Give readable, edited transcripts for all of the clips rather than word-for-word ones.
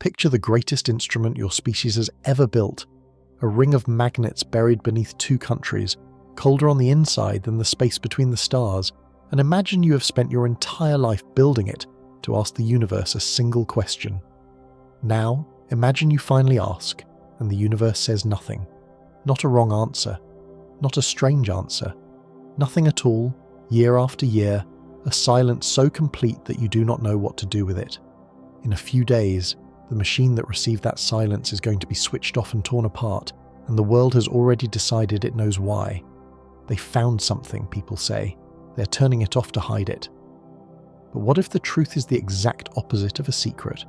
Picture the greatest instrument your species has ever built, a ring of magnets buried beneath two countries, colder on the inside than the space between the stars, and imagine you have spent your entire life building it to ask the universe a single question. Now, imagine you finally ask, and the universe says nothing. Not a wrong answer, not a strange answer, nothing at all, year after year, a silence so complete that you do not know what to do with it. In a few days, the machine that received that silence is going to be switched off and torn apart, and the world has already decided it knows why. They found something, people say. They're turning it off to hide it. But what if the truth is the exact opposite of a secret?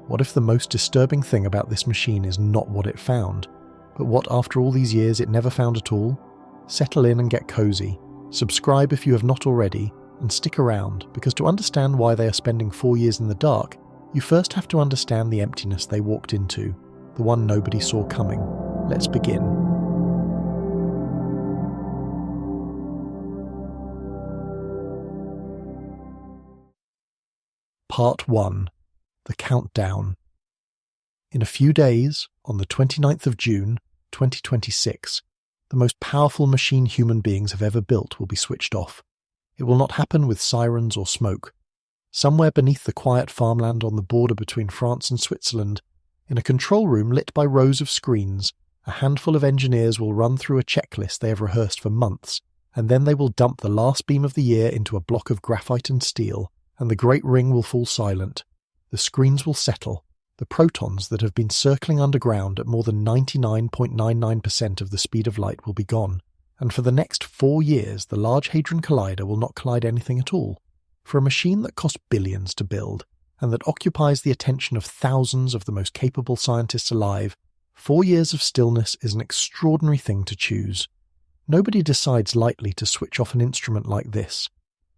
What if the most disturbing thing about this machine is not what it found, but what after all these years it never found at all? Settle in and get cozy. Subscribe if you have not already, and stick around, because to understand why they are spending 4 years in the dark, you first have to understand the emptiness they walked into, the one nobody saw coming. Let's begin. Part 1. The Countdown. In a few days, on the 29th of June, 2026, the most powerful machine human beings have ever built will be switched off. It will not happen with sirens or smoke. Somewhere beneath the quiet farmland on the border between France and Switzerland, in a control room lit by rows of screens, a handful of engineers will run through a checklist they have rehearsed for months, and then they will dump the last beam of the year into a block of graphite and steel, and the great ring will fall silent. The screens will settle. The protons that have been circling underground at more than 99.99% of the speed of light will be gone, and for the next 4 years the Large Hadron Collider will not collide anything at all. For a machine that cost billions to build, and that occupies the attention of thousands of the most capable scientists alive, 4 years of stillness is an extraordinary thing to choose. Nobody decides lightly to switch off an instrument like this.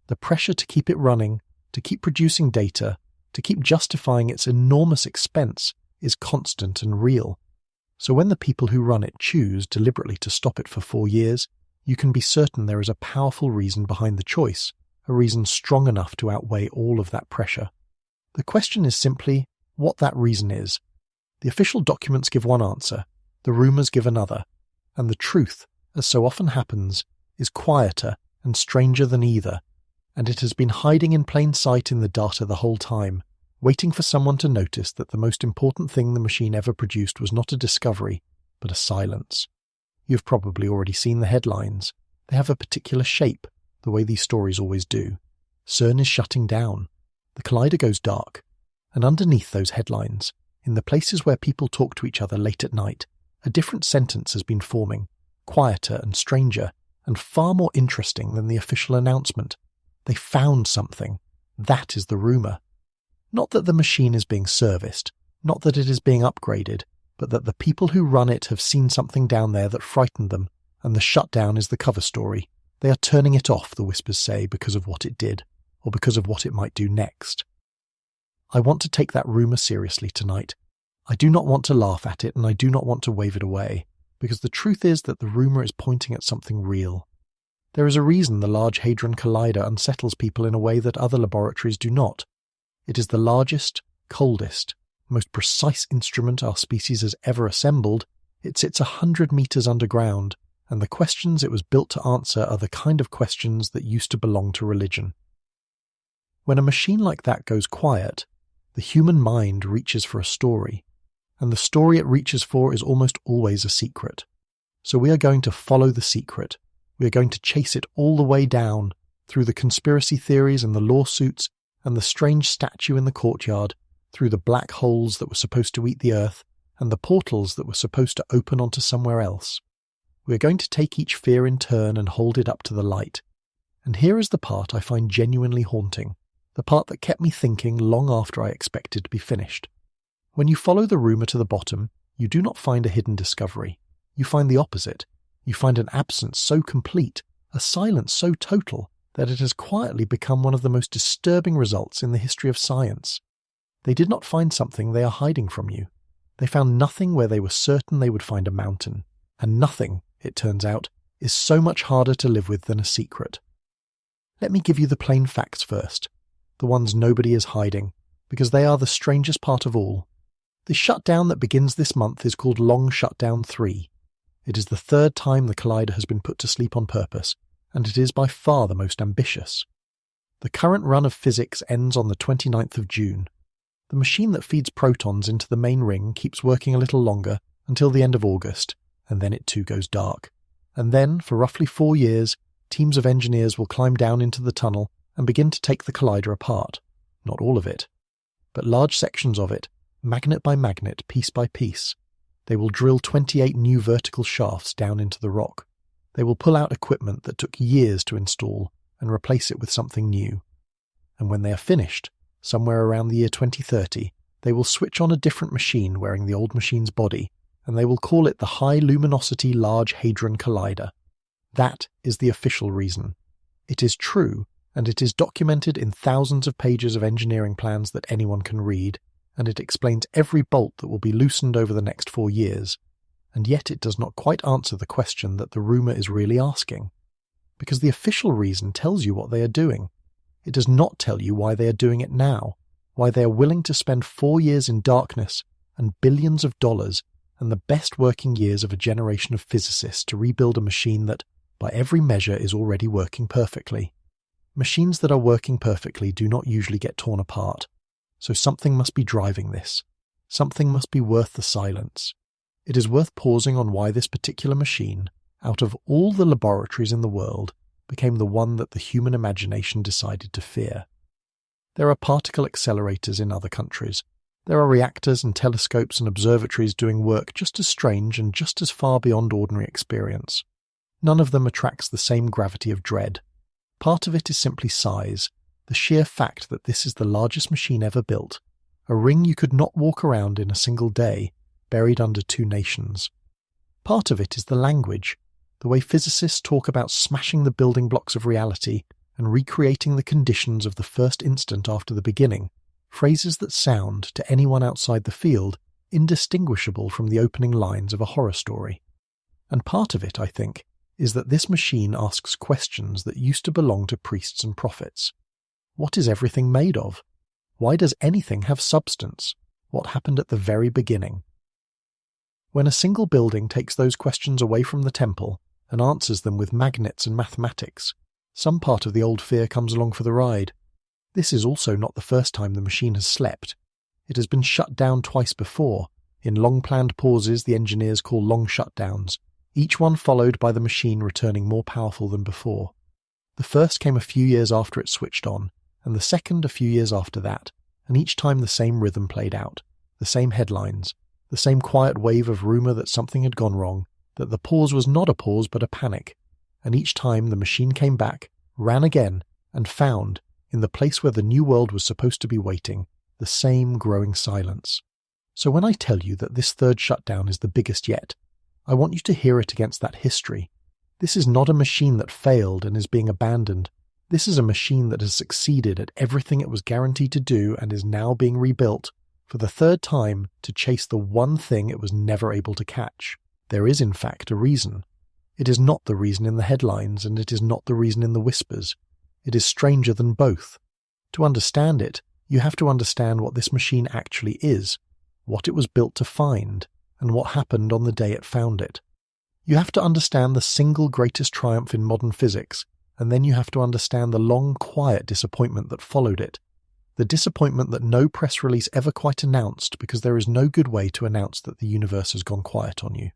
The pressure to keep it running, to keep producing data, to keep justifying its enormous expense is constant and real. So when the people who run it choose deliberately to stop it for 4 years, you can be certain there is a powerful reason behind the choice, a reason strong enough to outweigh all of that pressure. The question is simply what that reason is. The official documents give one answer, the rumours give another, and the truth, as so often happens, is quieter and stranger than either, and it has been hiding in plain sight in the data the whole time, waiting for someone to notice that the most important thing the machine ever produced was not a discovery, but a silence. You've probably already seen the headlines. They have a particular shape, the way these stories always do. CERN is shutting down. The collider goes dark. And underneath those headlines, in the places where people talk to each other late at night, a different sentence has been forming, quieter and stranger, and far more interesting than the official announcement. They found something. That is the rumour. Not that the machine is being serviced, not that it is being upgraded, but that the people who run it have seen something down there that frightened them, and the shutdown is the cover story. They are turning it off, the whispers say, because of what it did, or because of what it might do next. I want to take that rumour seriously tonight. I do not want to laugh at it, and I do not want to wave it away, because the truth is that the rumour is pointing at something real. There is a reason the Large Hadron Collider unsettles people in a way that other laboratories do not. It is the largest, coldest, most precise instrument our species has ever assembled. It sits 100 meters underground, and the questions it was built to answer are the kind of questions that used to belong to religion. When a machine like that goes quiet, the human mind reaches for a story, and the story it reaches for is almost always a secret. So we are going to follow the secret. We are going to chase it all the way down, through the conspiracy theories and the lawsuits, and the strange statue in the courtyard, through the black holes that were supposed to eat the Earth, and the portals that were supposed to open onto somewhere else. We are going to take each fear in turn and hold it up to the light. And here is the part I find genuinely haunting, the part that kept me thinking long after I expected to be finished. When you follow the rumour to the bottom, you do not find a hidden discovery. You find the opposite. You find an absence so complete, a silence so total, that it has quietly become one of the most disturbing results in the history of science. They did not find something they are hiding from you. They found nothing where they were certain they would find a mountain. And nothing, it turns out, is so much harder to live with than a secret. Let me give you the plain facts first, the ones nobody is hiding, because they are the strangest part of all. The shutdown that begins this month is called Long Shutdown 3. It is the third time the collider has been put to sleep on purpose, and it is by far the most ambitious. The current run of physics ends on the 29th of June. The machine that feeds protons into the main ring keeps working a little longer until the end of August, and then it too goes dark. And then, for roughly 4 years, teams of engineers will climb down into the tunnel and begin to take the collider apart. Not all of it, but large sections of it, magnet by magnet, piece by piece. They will drill 28 new vertical shafts down into the rock. They will pull out equipment that took years to install and replace it with something new. And when they are finished, somewhere around the year 2030, they will switch on a different machine wearing the old machine's body, and they will call it the High Luminosity Large Hadron Collider. That is the official reason. It is true, and it is documented in thousands of pages of engineering plans that anyone can read, and it explains every bolt that will be loosened over the next 4 years. And yet it does not quite answer the question that the rumour is really asking. Because the official reason tells you what they are doing. It does not tell you why they are doing it now, why they are willing to spend 4 years in darkness and billions of dollars and the best working years of a generation of physicists to rebuild a machine that, by every measure, is already working perfectly. Machines that are working perfectly do not usually get torn apart. So something must be driving this. Something must be worth the silence. It is worth pausing on why this particular machine, out of all the laboratories in the world, became the one that the human imagination decided to fear. There are particle accelerators in other countries. There are reactors and telescopes and observatories doing work just as strange and just as far beyond ordinary experience. None of them attracts the same gravity of dread. Part of it is simply size, the sheer fact that this is the largest machine ever built, a ring you could not walk around in a single day, buried under 2 nations. Part of it is the language, the way physicists talk about smashing the building blocks of reality and recreating the conditions of the first instant after the beginning, phrases that sound, to anyone outside the field, indistinguishable from the opening lines of a horror story. And part of it, I think, is that this machine asks questions that used to belong to priests and prophets. What is everything made of? Why does anything have substance? What happened at the very beginning? When a single building takes those questions away from the temple and answers them with magnets and mathematics, some part of the old fear comes along for the ride. This is also not the first time the machine has slept. It has been shut down twice before, in long-planned pauses the engineers call long shutdowns, each one followed by the machine returning more powerful than before. The first came a few years after it switched on, and the second a few years after that, and each time the same rhythm played out, the same headlines, the same quiet wave of rumour that something had gone wrong, that the pause was not a pause but a panic, and each time the machine came back, ran again, and found, in the place where the new world was supposed to be waiting, the same growing silence. So when I tell you that this third shutdown is the biggest yet, I want you to hear it against that history. This is not a machine that failed and is being abandoned. This is a machine that has succeeded at everything it was guaranteed to do and is now being rebuilt, for the third time, to chase the one thing it was never able to catch. There is, in fact, a reason. It is not the reason in the headlines, and it is not the reason in the whispers. It is stranger than both. To understand it, you have to understand what this machine actually is, what it was built to find, and what happened on the day it found it. You have to understand the single greatest triumph in modern physics, and then you have to understand the long, quiet disappointment that followed it. The disappointment that no press release ever quite announced, because there is no good way to announce that the universe has gone quiet on you.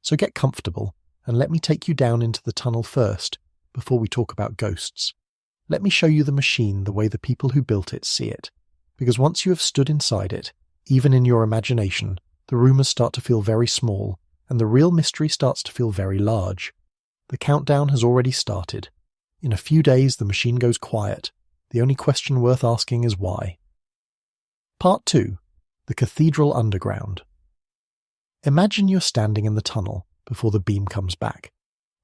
So get comfortable, and let me take you down into the tunnel first, before we talk about ghosts. Let me show you the machine the way the people who built it see it, because once you have stood inside it, even in your imagination, the rumours start to feel very small, and the real mystery starts to feel very large. The countdown has already started. In a few days the machine goes quiet. The only question worth asking is why. Part 2. The Cathedral Underground. Imagine you're standing in the tunnel before the beam comes back.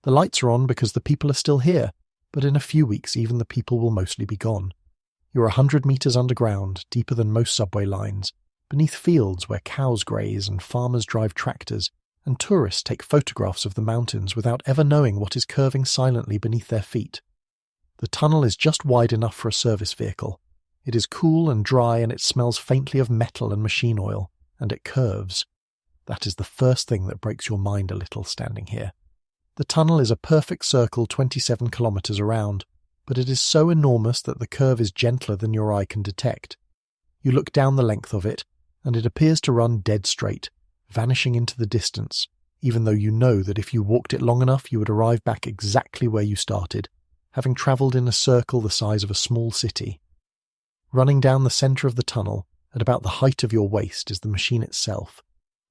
The lights are on because the people are still here, but in a few weeks even the people will mostly be gone. You're 100 meters underground, deeper than most subway lines, beneath fields where cows graze and farmers drive tractors, and tourists take photographs of the mountains without ever knowing what is curving silently beneath their feet. The tunnel is just wide enough for a service vehicle. It is cool and dry, and it smells faintly of metal and machine oil, and it curves. That is the first thing that breaks your mind a little standing here. The tunnel is a perfect circle 27 kilometers around, but it is so enormous that the curve is gentler than your eye can detect. You look down the length of it, and it appears to run dead straight, vanishing into the distance, even though you know that if you walked it long enough you would arrive back exactly where you started, having travelled in a circle the size of a small city. Running down the centre of the tunnel, at about the height of your waist, is the machine itself.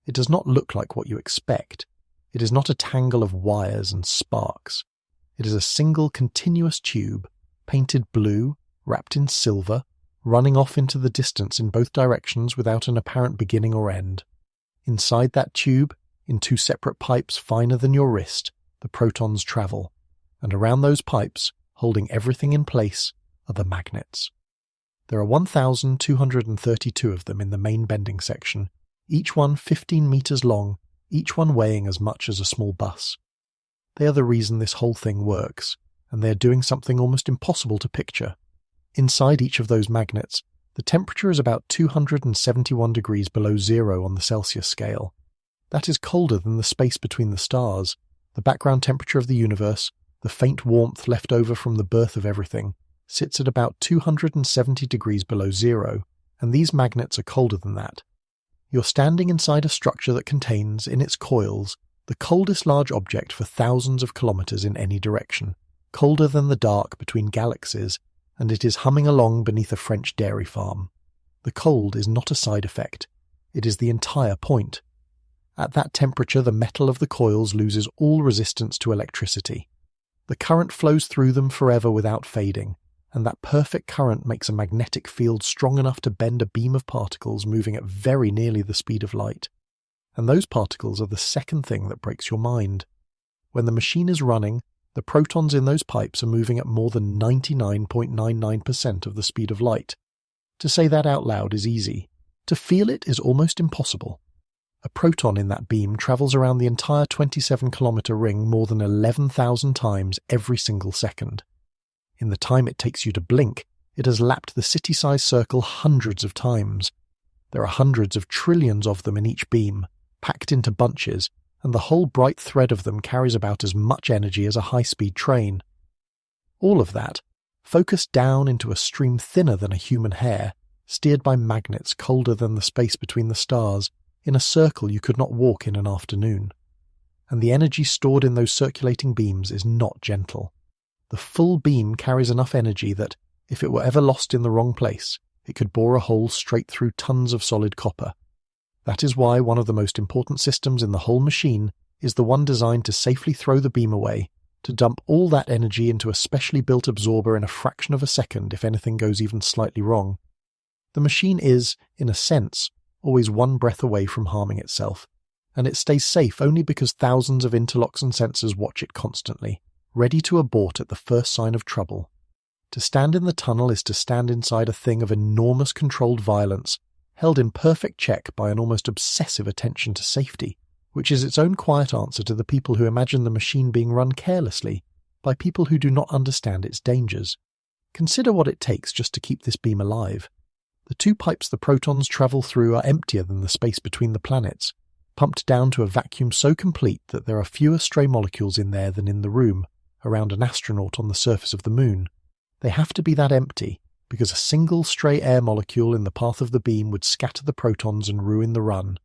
It does not look like what you expect. It is not a tangle of wires and sparks. It is a single continuous tube, painted blue, wrapped in silver, running off into the distance in both directions without an apparent beginning or end. Inside that tube, in two separate pipes finer than your wrist, the protons travel, and around those pipes, holding everything in place, are the magnets. There are 1,232 of them in the main bending section, each one 15 meters long, each one weighing as much as a small bus. They are the reason this whole thing works, and they are doing something almost impossible to picture. Inside each of those magnets, the temperature is about 271 degrees below zero on the Celsius scale. That is colder than the space between the stars, the background temperature of the universe, the faint warmth left over from the birth of everything, sits at about 270 degrees below zero, and these magnets are colder than that. You're standing inside a structure that contains, in its coils, the coldest large object for thousands of kilometers in any direction, colder than the dark between galaxies, and it is humming along beneath a French dairy farm. The cold is not a side effect. It is the entire point. At that temperature, the metal of the coils loses all resistance to electricity. The current flows through them forever without fading, and that perfect current makes a magnetic field strong enough to bend a beam of particles moving at very nearly the speed of light. And those particles are the second thing that breaks your mind. When the machine is running, the protons in those pipes are moving at more than 99.99% of the speed of light. To say that out loud is easy. To feel it is almost impossible. A proton in that beam travels around the entire 27-kilometer ring more than 11,000 times every single second. In the time it takes you to blink, it has lapped the city-sized circle hundreds of times. There are hundreds of trillions of them in each beam, packed into bunches, and the whole bright thread of them carries about as much energy as a high-speed train. All of that, focused down into a stream thinner than a human hair, steered by magnets colder than the space between the stars, in a circle you could not walk in an afternoon. And the energy stored in those circulating beams is not gentle. The full beam carries enough energy that, if it were ever lost in the wrong place, it could bore a hole straight through tons of solid copper. That is why one of the most important systems in the whole machine is the one designed to safely throw the beam away, to dump all that energy into a specially built absorber in a fraction of a second if anything goes even slightly wrong. The machine is, in a sense, always one breath away from harming itself, and it stays safe only because thousands of interlocks and sensors watch it constantly, ready to abort at the first sign of trouble. To stand in the tunnel is to stand inside a thing of enormous controlled violence, held in perfect check by an almost obsessive attention to safety, which is its own quiet answer to the people who imagine the machine being run carelessly, by people who do not understand its dangers. Consider what it takes just to keep this beam alive. The two pipes the protons travel through are emptier than the space between the planets, pumped down to a vacuum so complete that there are fewer stray molecules in there than in the room, around an astronaut on the surface of the moon. They have to be that empty, because a single stray air molecule in the path of the beam would scatter the protons and ruin the run.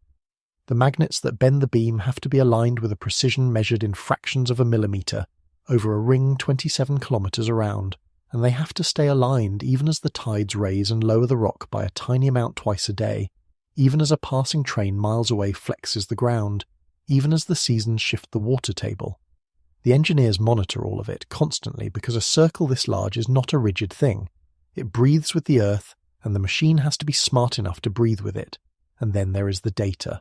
The magnets that bend the beam have to be aligned with a precision measured in fractions of a millimeter, over a ring 27 kilometers around, and they have to stay aligned even as the tides raise and lower the rock by a tiny amount twice a day, even as a passing train miles away flexes the ground, even as the seasons shift the water table. The engineers monitor all of it constantly because a circle this large is not a rigid thing. It breathes with the Earth, and the machine has to be smart enough to breathe with it. And then there is the data.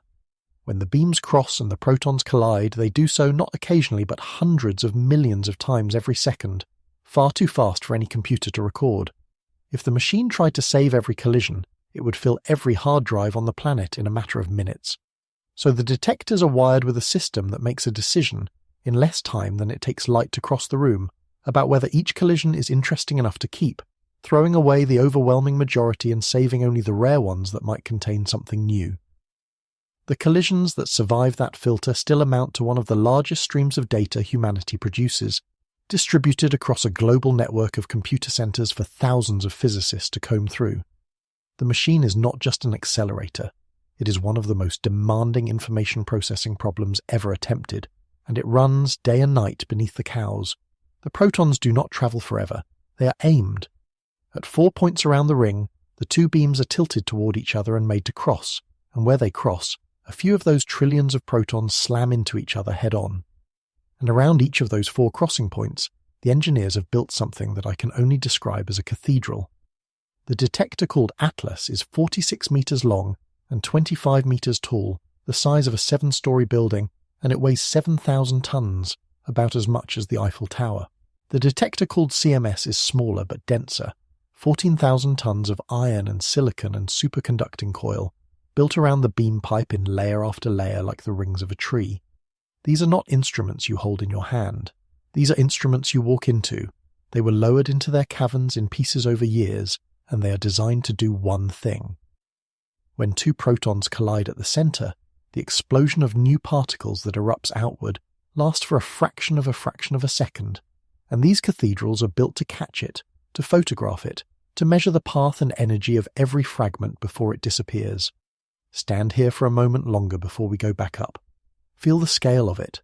When the beams cross and the protons collide, they do so not occasionally but hundreds of millions of times every second, far too fast for any computer to record. If the machine tried to save every collision, it would fill every hard drive on the planet in a matter of minutes. So the detectors are wired with a system that makes a decision, in less time than it takes light to cross the room, about whether each collision is interesting enough to keep, throwing away the overwhelming majority and saving only the rare ones that might contain something new. The collisions that survive that filter still amount to one of the largest streams of data humanity produces, distributed across a global network of computer centers for thousands of physicists to comb through. The machine is not just an accelerator. It is one of the most demanding information processing problems ever attempted, and it runs day and night beneath the cows. The protons do not travel forever. They are aimed. At 4 points around the ring, the two beams are tilted toward each other and made to cross, and where they cross, a few of those trillions of protons slam into each other head-on. And around each of those 4 crossing points, the engineers have built something that I can only describe as a cathedral. The detector called Atlas is 46 meters long and 25 meters tall, the size of a 7-story building, and it weighs 7,000 tons, about as much as the Eiffel Tower. The detector called CMS is smaller but denser, 14,000 tons of iron and silicon and superconducting coil, built around the beam pipe in layer after layer like the rings of a tree. These are not instruments you hold in your hand. These are instruments you walk into. They were lowered into their caverns in pieces over years, and they are designed to do one thing. When 2 protons collide at the center, the explosion of new particles that erupts outward lasts for a fraction of a second, and these cathedrals are built to catch it, to photograph it, to measure the path and energy of every fragment before it disappears. Stand here for a moment longer before we go back up. Feel the scale of it.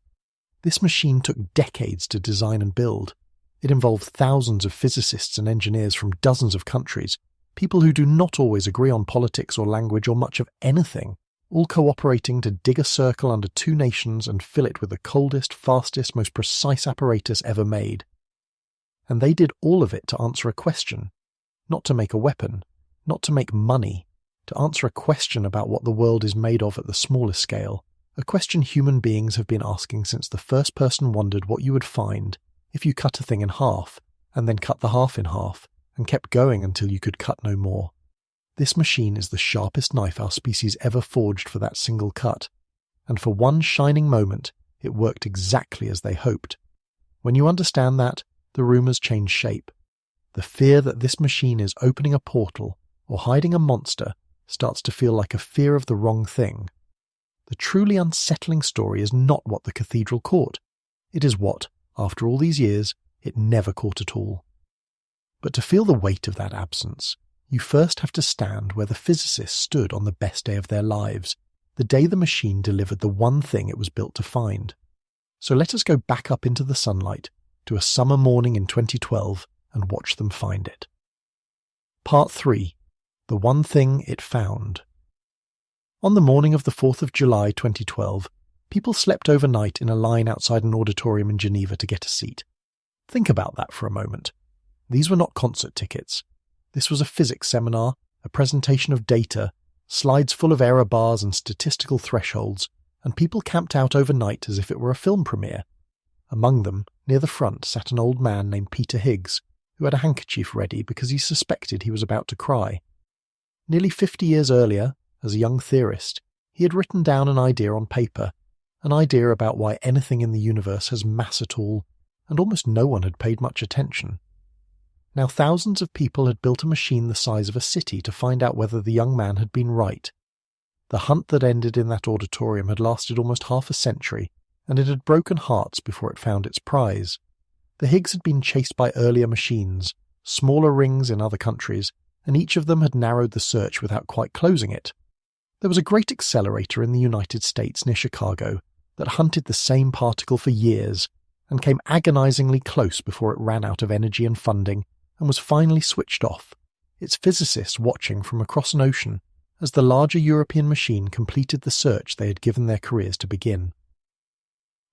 This machine took decades to design and build. It involved thousands of physicists and engineers from dozens of countries, people who do not always agree on politics or language or much of anything, all cooperating to dig a circle under 2 nations and fill it with the coldest, fastest, most precise apparatus ever made. And they did all of it to answer a question, not to make a weapon, not to make money, to answer a question about what the world is made of at the smallest scale, a question human beings have been asking since the first person wondered what you would find if you cut a thing in half, and then cut the half in half, and kept going until you could cut no more. This machine is the sharpest knife our species ever forged for that single cut, and for one shining moment it worked exactly as they hoped. When you understand that, the rumors change shape. The fear that this machine is opening a portal or hiding a monster starts to feel like a fear of the wrong thing. The truly unsettling story is not what the cathedral caught. It is what, after all these years, it never caught at all. But to feel the weight of that absence, you first have to stand where the physicists stood on the best day of their lives, the day the machine delivered the one thing it was built to find. So let us go back up into the sunlight to a summer morning in 2012 and watch them find it. Part 3. The One Thing It Found. On the morning of the 4th of July 2012, people slept overnight in a line outside an auditorium in Geneva to get a seat. Think about that for a moment. These were not concert tickets. This was a physics seminar, a presentation of data, slides full of error bars and statistical thresholds, and people camped out overnight as if it were a film premiere. Among them, near the front, sat an old man named Peter Higgs, who had a handkerchief ready because he suspected he was about to cry. Nearly 50 years earlier, as a young theorist, he had written down an idea on paper, an idea about why anything in the universe has mass at all, and almost no one had paid much attention. Now thousands of people had built a machine the size of a city to find out whether the young man had been right. The hunt that ended in that auditorium had lasted almost half a century, and it had broken hearts before it found its prize. The Higgs had been chased by earlier machines, smaller rings in other countries, and each of them had narrowed the search without quite closing it. There was a great accelerator in the United States near Chicago that hunted the same particle for years and came agonizingly close before it ran out of energy and funding and was finally switched off, its physicists watching from across an ocean as the larger European machine completed the search they had given their careers to begin.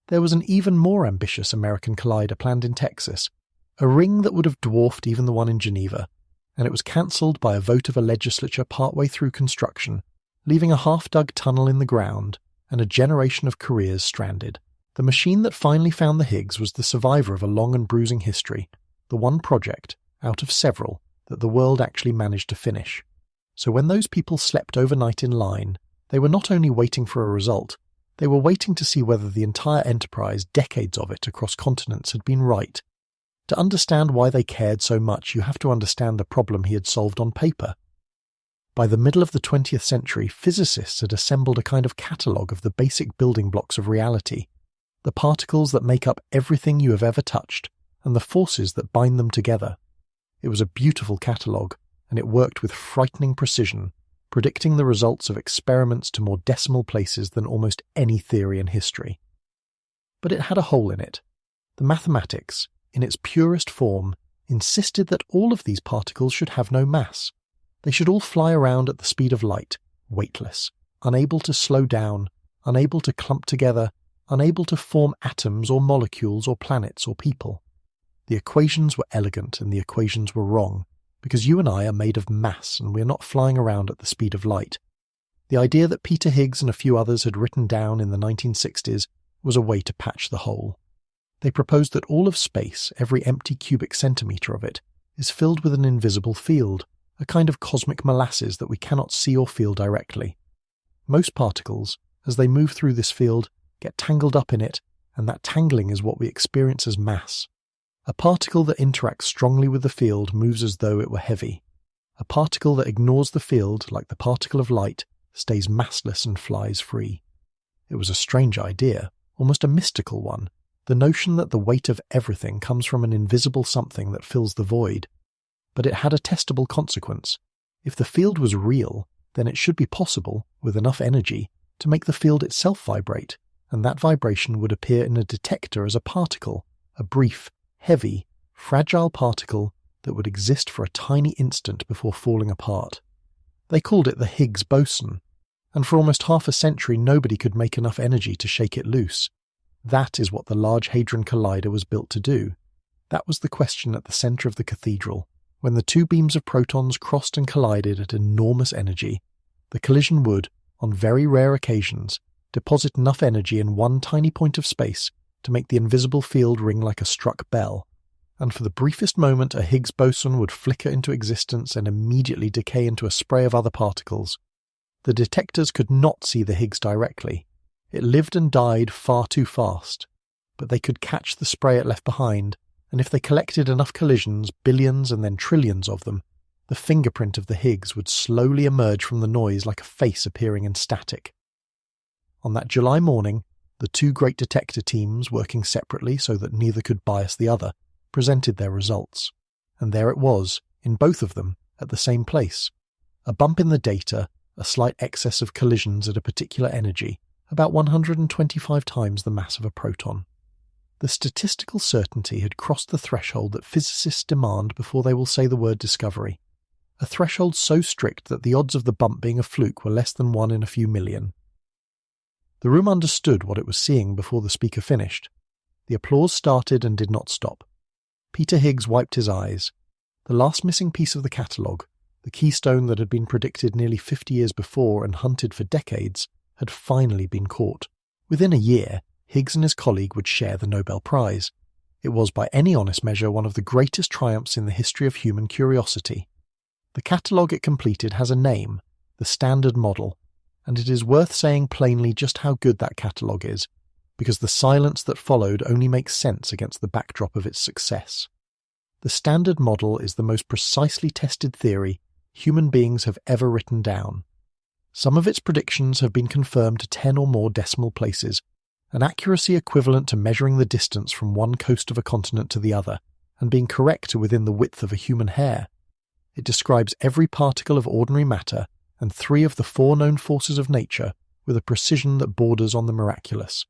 There was an even more ambitious American collider planned in Texas, a ring that would have dwarfed even the one in Geneva, and it was cancelled by a vote of a legislature partway through construction, leaving a half-dug tunnel in the ground and a generation of careers stranded. The machine that finally found the Higgs was the survivor of a long and bruising history, the one project, out of several, that the world actually managed to finish. So when those people slept overnight in line, they were not only waiting for a result, they were waiting to see whether the entire enterprise, decades of it across continents, had been right. To understand why they cared so much, you have to understand the problem he had solved on paper. By the middle of the 20th century, physicists had assembled a kind of catalogue of the basic building blocks of reality, the particles that make up everything you have ever touched, and the forces that bind them together. It was a beautiful catalogue, and it worked with frightening precision, predicting the results of experiments to more decimal places than almost any theory in history. But it had a hole in it. The mathematics, in its purest form, insisted that all of these particles should have no mass. They should all fly around at the speed of light, weightless, unable to slow down, unable to clump together, unable to form atoms or molecules or planets or people. The equations were elegant and the equations were wrong, because you and I are made of mass and we are not flying around at the speed of light. The idea that Peter Higgs and a few others had written down in the 1960s was a way to patch the hole. They proposed that all of space, every empty cubic centimetre of it, is filled with an invisible field, a kind of cosmic molasses that we cannot see or feel directly. Most particles, as they move through this field, get tangled up in it, and that tangling is what we experience as mass. A particle that interacts strongly with the field moves as though it were heavy. A particle that ignores the field, like the particle of light, stays massless and flies free. It was a strange idea, almost a mystical one, the notion that the weight of everything comes from an invisible something that fills the void. But it had a testable consequence. If the field was real, then it should be possible, with enough energy, to make the field itself vibrate, and that vibration would appear in a detector as a particle, a brief, heavy, fragile particle that would exist for a tiny instant before falling apart. They called it the Higgs boson, and for almost half a century nobody could make enough energy to shake it loose. That is what the Large Hadron Collider was built to do. That was the question at the centre of the cathedral. When the two beams of protons crossed and collided at enormous energy, the collision would, on very rare occasions, deposit enough energy in one tiny point of space to make the invisible field ring like a struck bell, and for the briefest moment a Higgs boson would flicker into existence and immediately decay into a spray of other particles. The detectors could not see the Higgs directly. It lived and died far too fast, but they could catch the spray it left behind, and if they collected enough collisions, billions and then trillions of them, the fingerprint of the Higgs would slowly emerge from the noise like a face appearing in static. On that July morning, the two great detector teams, working separately so that neither could bias the other, presented their results. And there it was, in both of them, at the same place. A bump in the data, a slight excess of collisions at a particular energy, about 125 times the mass of a proton. The statistical certainty had crossed the threshold that physicists demand before they will say the word discovery. A threshold so strict that the odds of the bump being a fluke were less than 1 in a few million. The room understood what it was seeing before the speaker finished. The applause started and did not stop. Peter Higgs wiped his eyes. The last missing piece of the catalogue, the keystone that had been predicted nearly 50 years before and hunted for decades, had finally been caught. Within a year, Higgs and his colleague would share the Nobel Prize. It was by any honest measure one of the greatest triumphs in the history of human curiosity. The catalogue it completed has a name, the Standard Model, and it is worth saying plainly just how good that catalogue is, because the silence that followed only makes sense against the backdrop of its success. The Standard Model is the most precisely tested theory human beings have ever written down. Some of its predictions have been confirmed to 10 or more decimal places, an accuracy equivalent to measuring the distance from one coast of a continent to the other, and being correct to within the width of a human hair. It describes every particle of ordinary matter and 3 of the 4 known forces of nature with a precision that borders on the miraculous.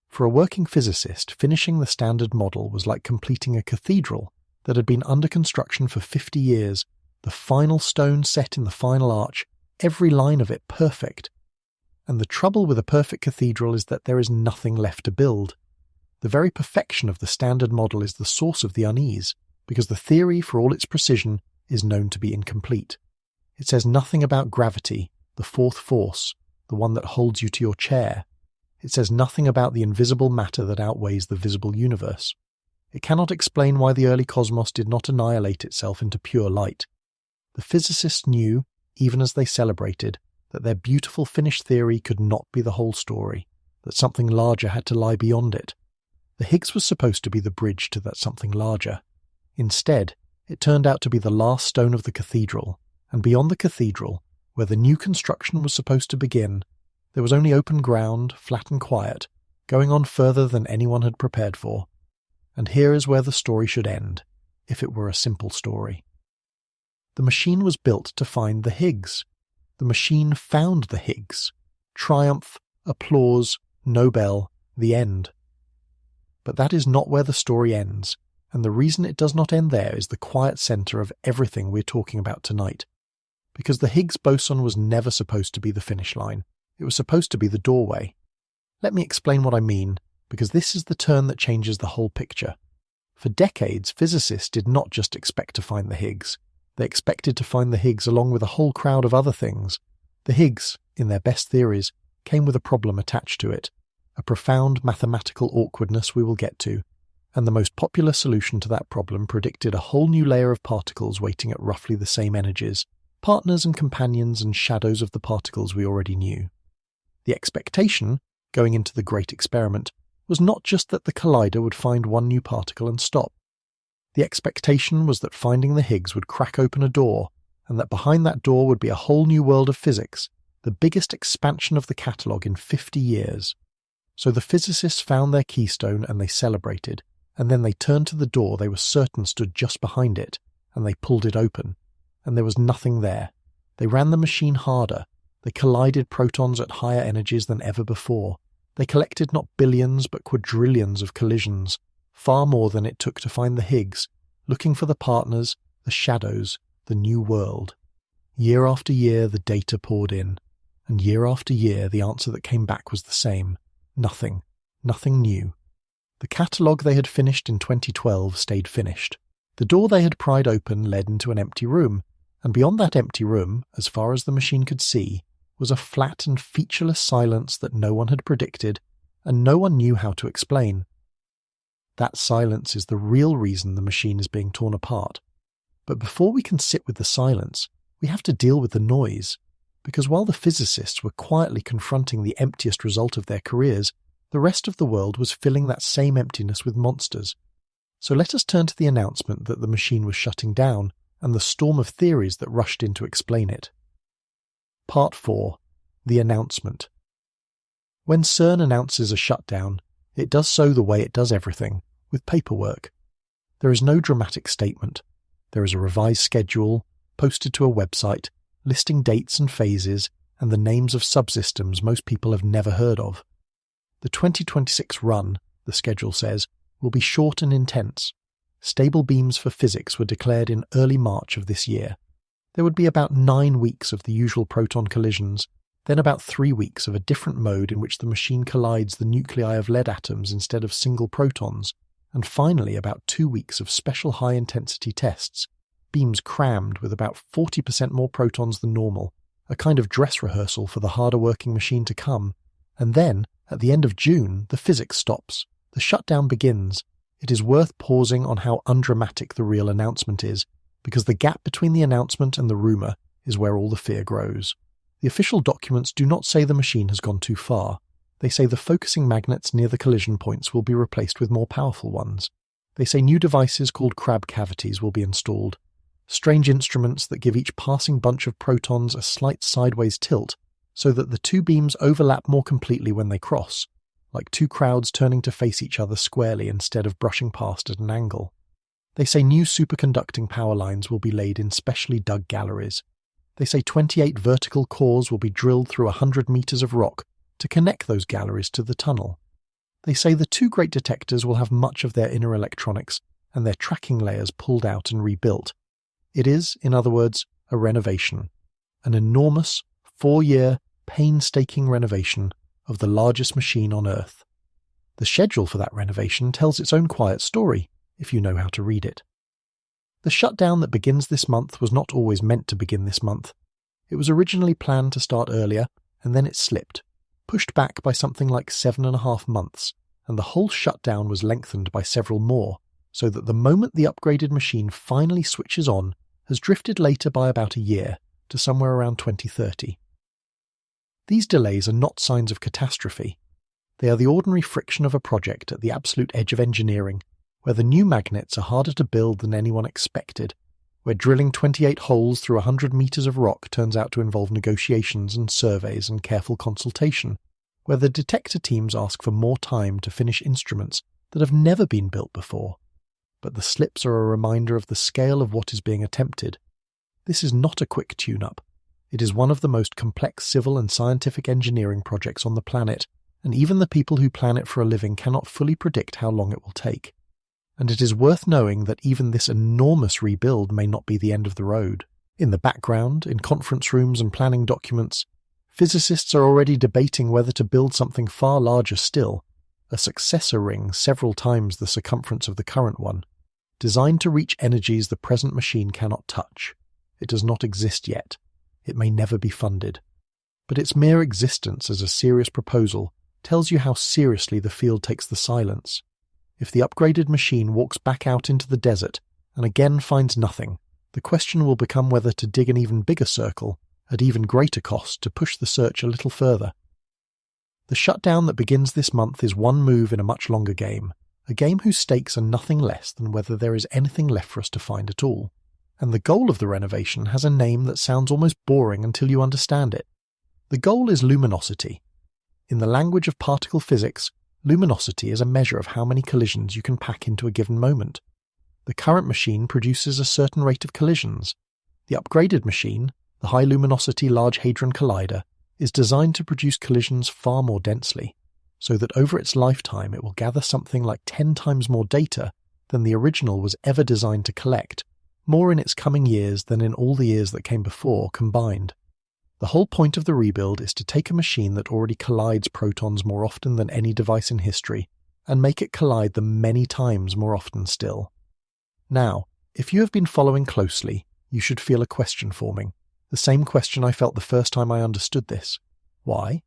For a working physicist, finishing the Standard Model was like completing a cathedral that had been under construction for 50 years, the final stone set in the final arch, every line of it perfect. And the trouble with a perfect cathedral is that there is nothing left to build. The very perfection of the Standard Model is the source of the unease, because the theory, for all its precision, is known to be incomplete. It says nothing about gravity, the fourth force, the one that holds you to your chair. It says nothing about the invisible matter that outweighs the visible universe. It cannot explain why the early cosmos did not annihilate itself into pure light. The physicists knew, even as they celebrated, that their beautiful finished theory could not be the whole story, that something larger had to lie beyond it. The Higgs was supposed to be the bridge to that something larger. Instead, it turned out to be the last stone of the cathedral, and beyond the cathedral, where the new construction was supposed to begin, there was only open ground, flat and quiet, going on further than anyone had prepared for. And here is where the story should end, if it were a simple story. The machine was built to find the Higgs. The machine found the Higgs. Triumph, applause, Nobel, the end. But that is not where the story ends, and the reason it does not end there is the quiet centre of everything we're talking about tonight. Because the Higgs boson was never supposed to be the finish line. It was supposed to be the doorway. Let me explain what I mean, because this is the turn that changes the whole picture. For decades, physicists did not just expect to find the Higgs. They expected to find the Higgs along with a whole crowd of other things. The Higgs, in their best theories, came with a problem attached to it, a profound mathematical awkwardness we will get to, and the most popular solution to that problem predicted a whole new layer of particles waiting at roughly the same energies, partners and companions and shadows of the particles we already knew. The expectation, going into the great experiment, was not just that the collider would find one new particle and stop. The expectation was that finding the Higgs would crack open a door, and that behind that door would be a whole new world of physics, the biggest expansion of the catalogue in 50 years. So the physicists found their keystone and they celebrated, and then they turned to the door they were certain stood just behind it, and they pulled it open. And there was nothing there. They ran the machine harder. They collided protons at higher energies than ever before. They collected not billions but quadrillions of collisions, far more than it took to find the Higgs, looking for the partners, the shadows, the new world. Year after year the data poured in, and year after year the answer that came back was the same. Nothing. Nothing new. The catalogue they had finished in 2012 stayed finished. The door they had pried open led into an empty room, and beyond that empty room, as far as the machine could see, was a flat and featureless silence that no one had predicted, and no one knew how to explain. That silence is the real reason the machine is being torn apart. But before we can sit with the silence, we have to deal with the noise, because while the physicists were quietly confronting the emptiest result of their careers, the rest of the world was filling that same emptiness with monsters. So let us turn to the announcement that the machine was shutting down, and the storm of theories that rushed in to explain it. Part 4. The announcement. When CERN announces a shutdown, it does so the way it does everything, with paperwork. There is no dramatic statement. There is a revised schedule, posted to a website, listing dates and phases, and the names of subsystems most people have never heard of. The 2026 run, the schedule says, will be short and intense. Stable beams for physics were declared in early March of this year. There would be about 9 weeks of the usual proton collisions, then about 3 weeks of a different mode in which the machine collides the nuclei of lead atoms instead of single protons, and finally about 2 weeks of special high-intensity tests, beams crammed with about 40% more protons than normal, a kind of dress rehearsal for the harder-working machine to come. And then, at the end of June, the physics stops. The shutdown begins. It is worth pausing on how undramatic the real announcement is, because the gap between the announcement and the rumour is where all the fear grows. The official documents do not say the machine has gone too far. They say the focusing magnets near the collision points will be replaced with more powerful ones. They say new devices called crab cavities will be installed. Strange instruments that give each passing bunch of protons a slight sideways tilt so that the two beams overlap more completely when they cross, like two crowds turning to face each other squarely instead of brushing past at an angle. They say new superconducting power lines will be laid in specially dug galleries. They say 28 vertical cores will be drilled through 100 meters of rock to connect those galleries to the tunnel. They say the two great detectors will have much of their inner electronics and their tracking layers pulled out and rebuilt. It is, in other words, a renovation. An enormous, 4-year, painstaking renovation of the largest machine on Earth. The schedule for that renovation tells its own quiet story, if you know how to read it. The shutdown that begins this month was not always meant to begin this month. It was originally planned to start earlier, and then it slipped, pushed back by something like 7.5 months, and the whole shutdown was lengthened by several more, so that the moment the upgraded machine finally switches on has drifted later by about a year, to somewhere around 2030. These delays are not signs of catastrophe. They are the ordinary friction of a project at the absolute edge of engineering, where the new magnets are harder to build than anyone expected, where drilling 28 holes through 100 meters of rock turns out to involve negotiations and surveys and careful consultation, where the detector teams ask for more time to finish instruments that have never been built before. But the slips are a reminder of the scale of what is being attempted. This is not a quick tune-up. It is one of the most complex civil and scientific engineering projects on the planet, and even the people who plan it for a living cannot fully predict how long it will take. And it is worth knowing that even this enormous rebuild may not be the end of the road. In the background, in conference rooms and planning documents, physicists are already debating whether to build something far larger still, a successor ring several times the circumference of the current one, designed to reach energies the present machine cannot touch. It does not exist yet. It may never be funded. But its mere existence as a serious proposal tells you how seriously the field takes the silence. If the upgraded machine walks back out into the desert and again finds nothing, the question will become whether to dig an even bigger circle, at even greater cost, to push the search a little further. The shutdown that begins this month is one move in a much longer game, a game whose stakes are nothing less than whether there is anything left for us to find at all. And the goal of the renovation has a name that sounds almost boring until you understand it. The goal is luminosity. In the language of particle physics, luminosity is a measure of how many collisions you can pack into a given moment. The current machine produces a certain rate of collisions. The upgraded machine, the High Luminosity Large Hadron Collider, is designed to produce collisions far more densely, so that over its lifetime it will gather something like 10 times more data than the original was ever designed to collect, more in its coming years than in all the years that came before combined. The whole point of the rebuild is to take a machine that already collides protons more often than any device in history, and make it collide them many times more often still. Now, if you have been following closely, you should feel a question forming. The same question I felt the first time I understood this. Why?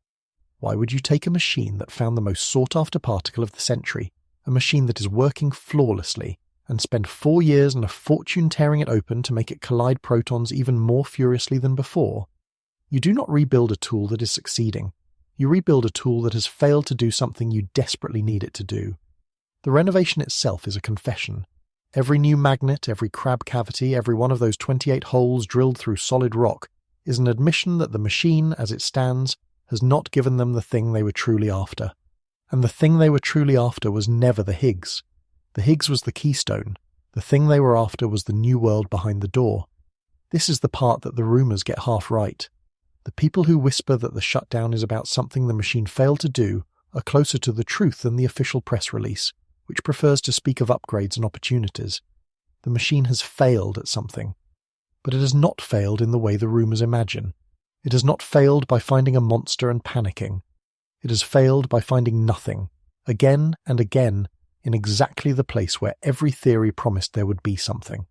Why would you take a machine that found the most sought-after particle of the century, a machine that is working flawlessly, and spend 4 years and a fortune tearing it open to make it collide protons even more furiously than before? You do not rebuild a tool that is succeeding. You rebuild a tool that has failed to do something you desperately need it to do. The renovation itself is a confession. Every new magnet, every crab cavity, every one of those 28 holes drilled through solid rock is an admission that the machine, as it stands, has not given them the thing they were truly after. And the thing they were truly after was never the Higgs. The Higgs was the keystone. The thing they were after was the new world behind the door. This is the part that the rumours get half right. The people who whisper that the shutdown is about something the machine failed to do are closer to the truth than the official press release, which prefers to speak of upgrades and opportunities. The machine has failed at something. But it has not failed in the way the rumours imagine. It has not failed by finding a monster and panicking. It has failed by finding nothing, again and again, in exactly the place where every theory promised there would be something.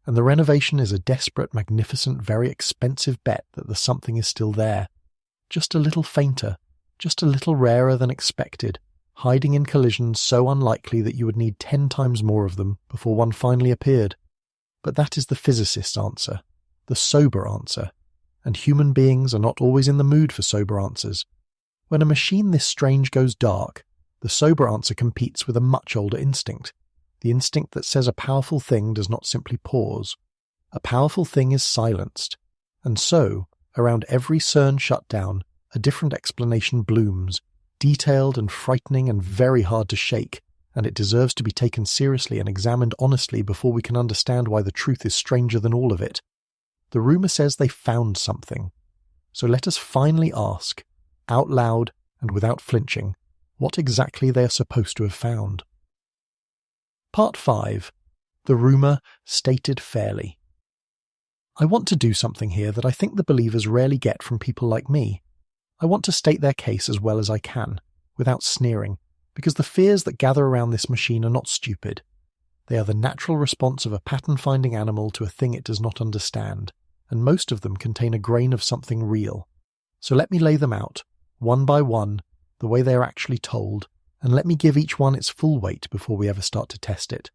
And the renovation is a desperate, magnificent, very expensive bet that the something is still there, just a little fainter, just a little rarer than expected, hiding in collisions so unlikely that you would need 10 times more of them before one finally appeared. But that is the physicist's answer, the sober answer, and human beings are not always in the mood for sober answers. When a machine this strange goes dark, the sober answer competes with a much older instinct, the instinct that says a powerful thing does not simply pause. A powerful thing is silenced, and so, around every CERN shutdown, a different explanation blooms, detailed and frightening and very hard to shake, and it deserves to be taken seriously and examined honestly before we can understand why the truth is stranger than all of it. The rumour says they found something. So let us finally ask, out loud and without flinching, what exactly they are supposed to have found. Part 5. The rumour stated fairly. I want to do something here that I think the believers rarely get from people like me. I want to state their case as well as I can, without sneering, because the fears that gather around this machine are not stupid. They are the natural response of a pattern-finding animal to a thing it does not understand, and most of them contain a grain of something real. So let me lay them out, one by one, the way they are actually told, and let me give each one its full weight before we ever start to test it.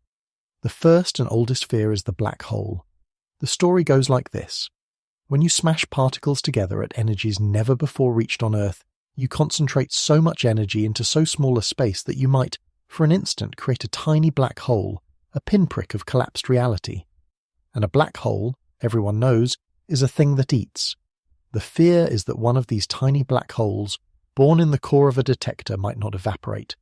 The first and oldest fear is the black hole. The story goes like this. When you smash particles together at energies never before reached on Earth, you concentrate so much energy into so small a space that you might, for an instant, create a tiny black hole, a pinprick of collapsed reality. And a black hole, everyone knows, is a thing that eats. The fear is that one of these tiny black holes, born in the core of a detector, might not evaporate.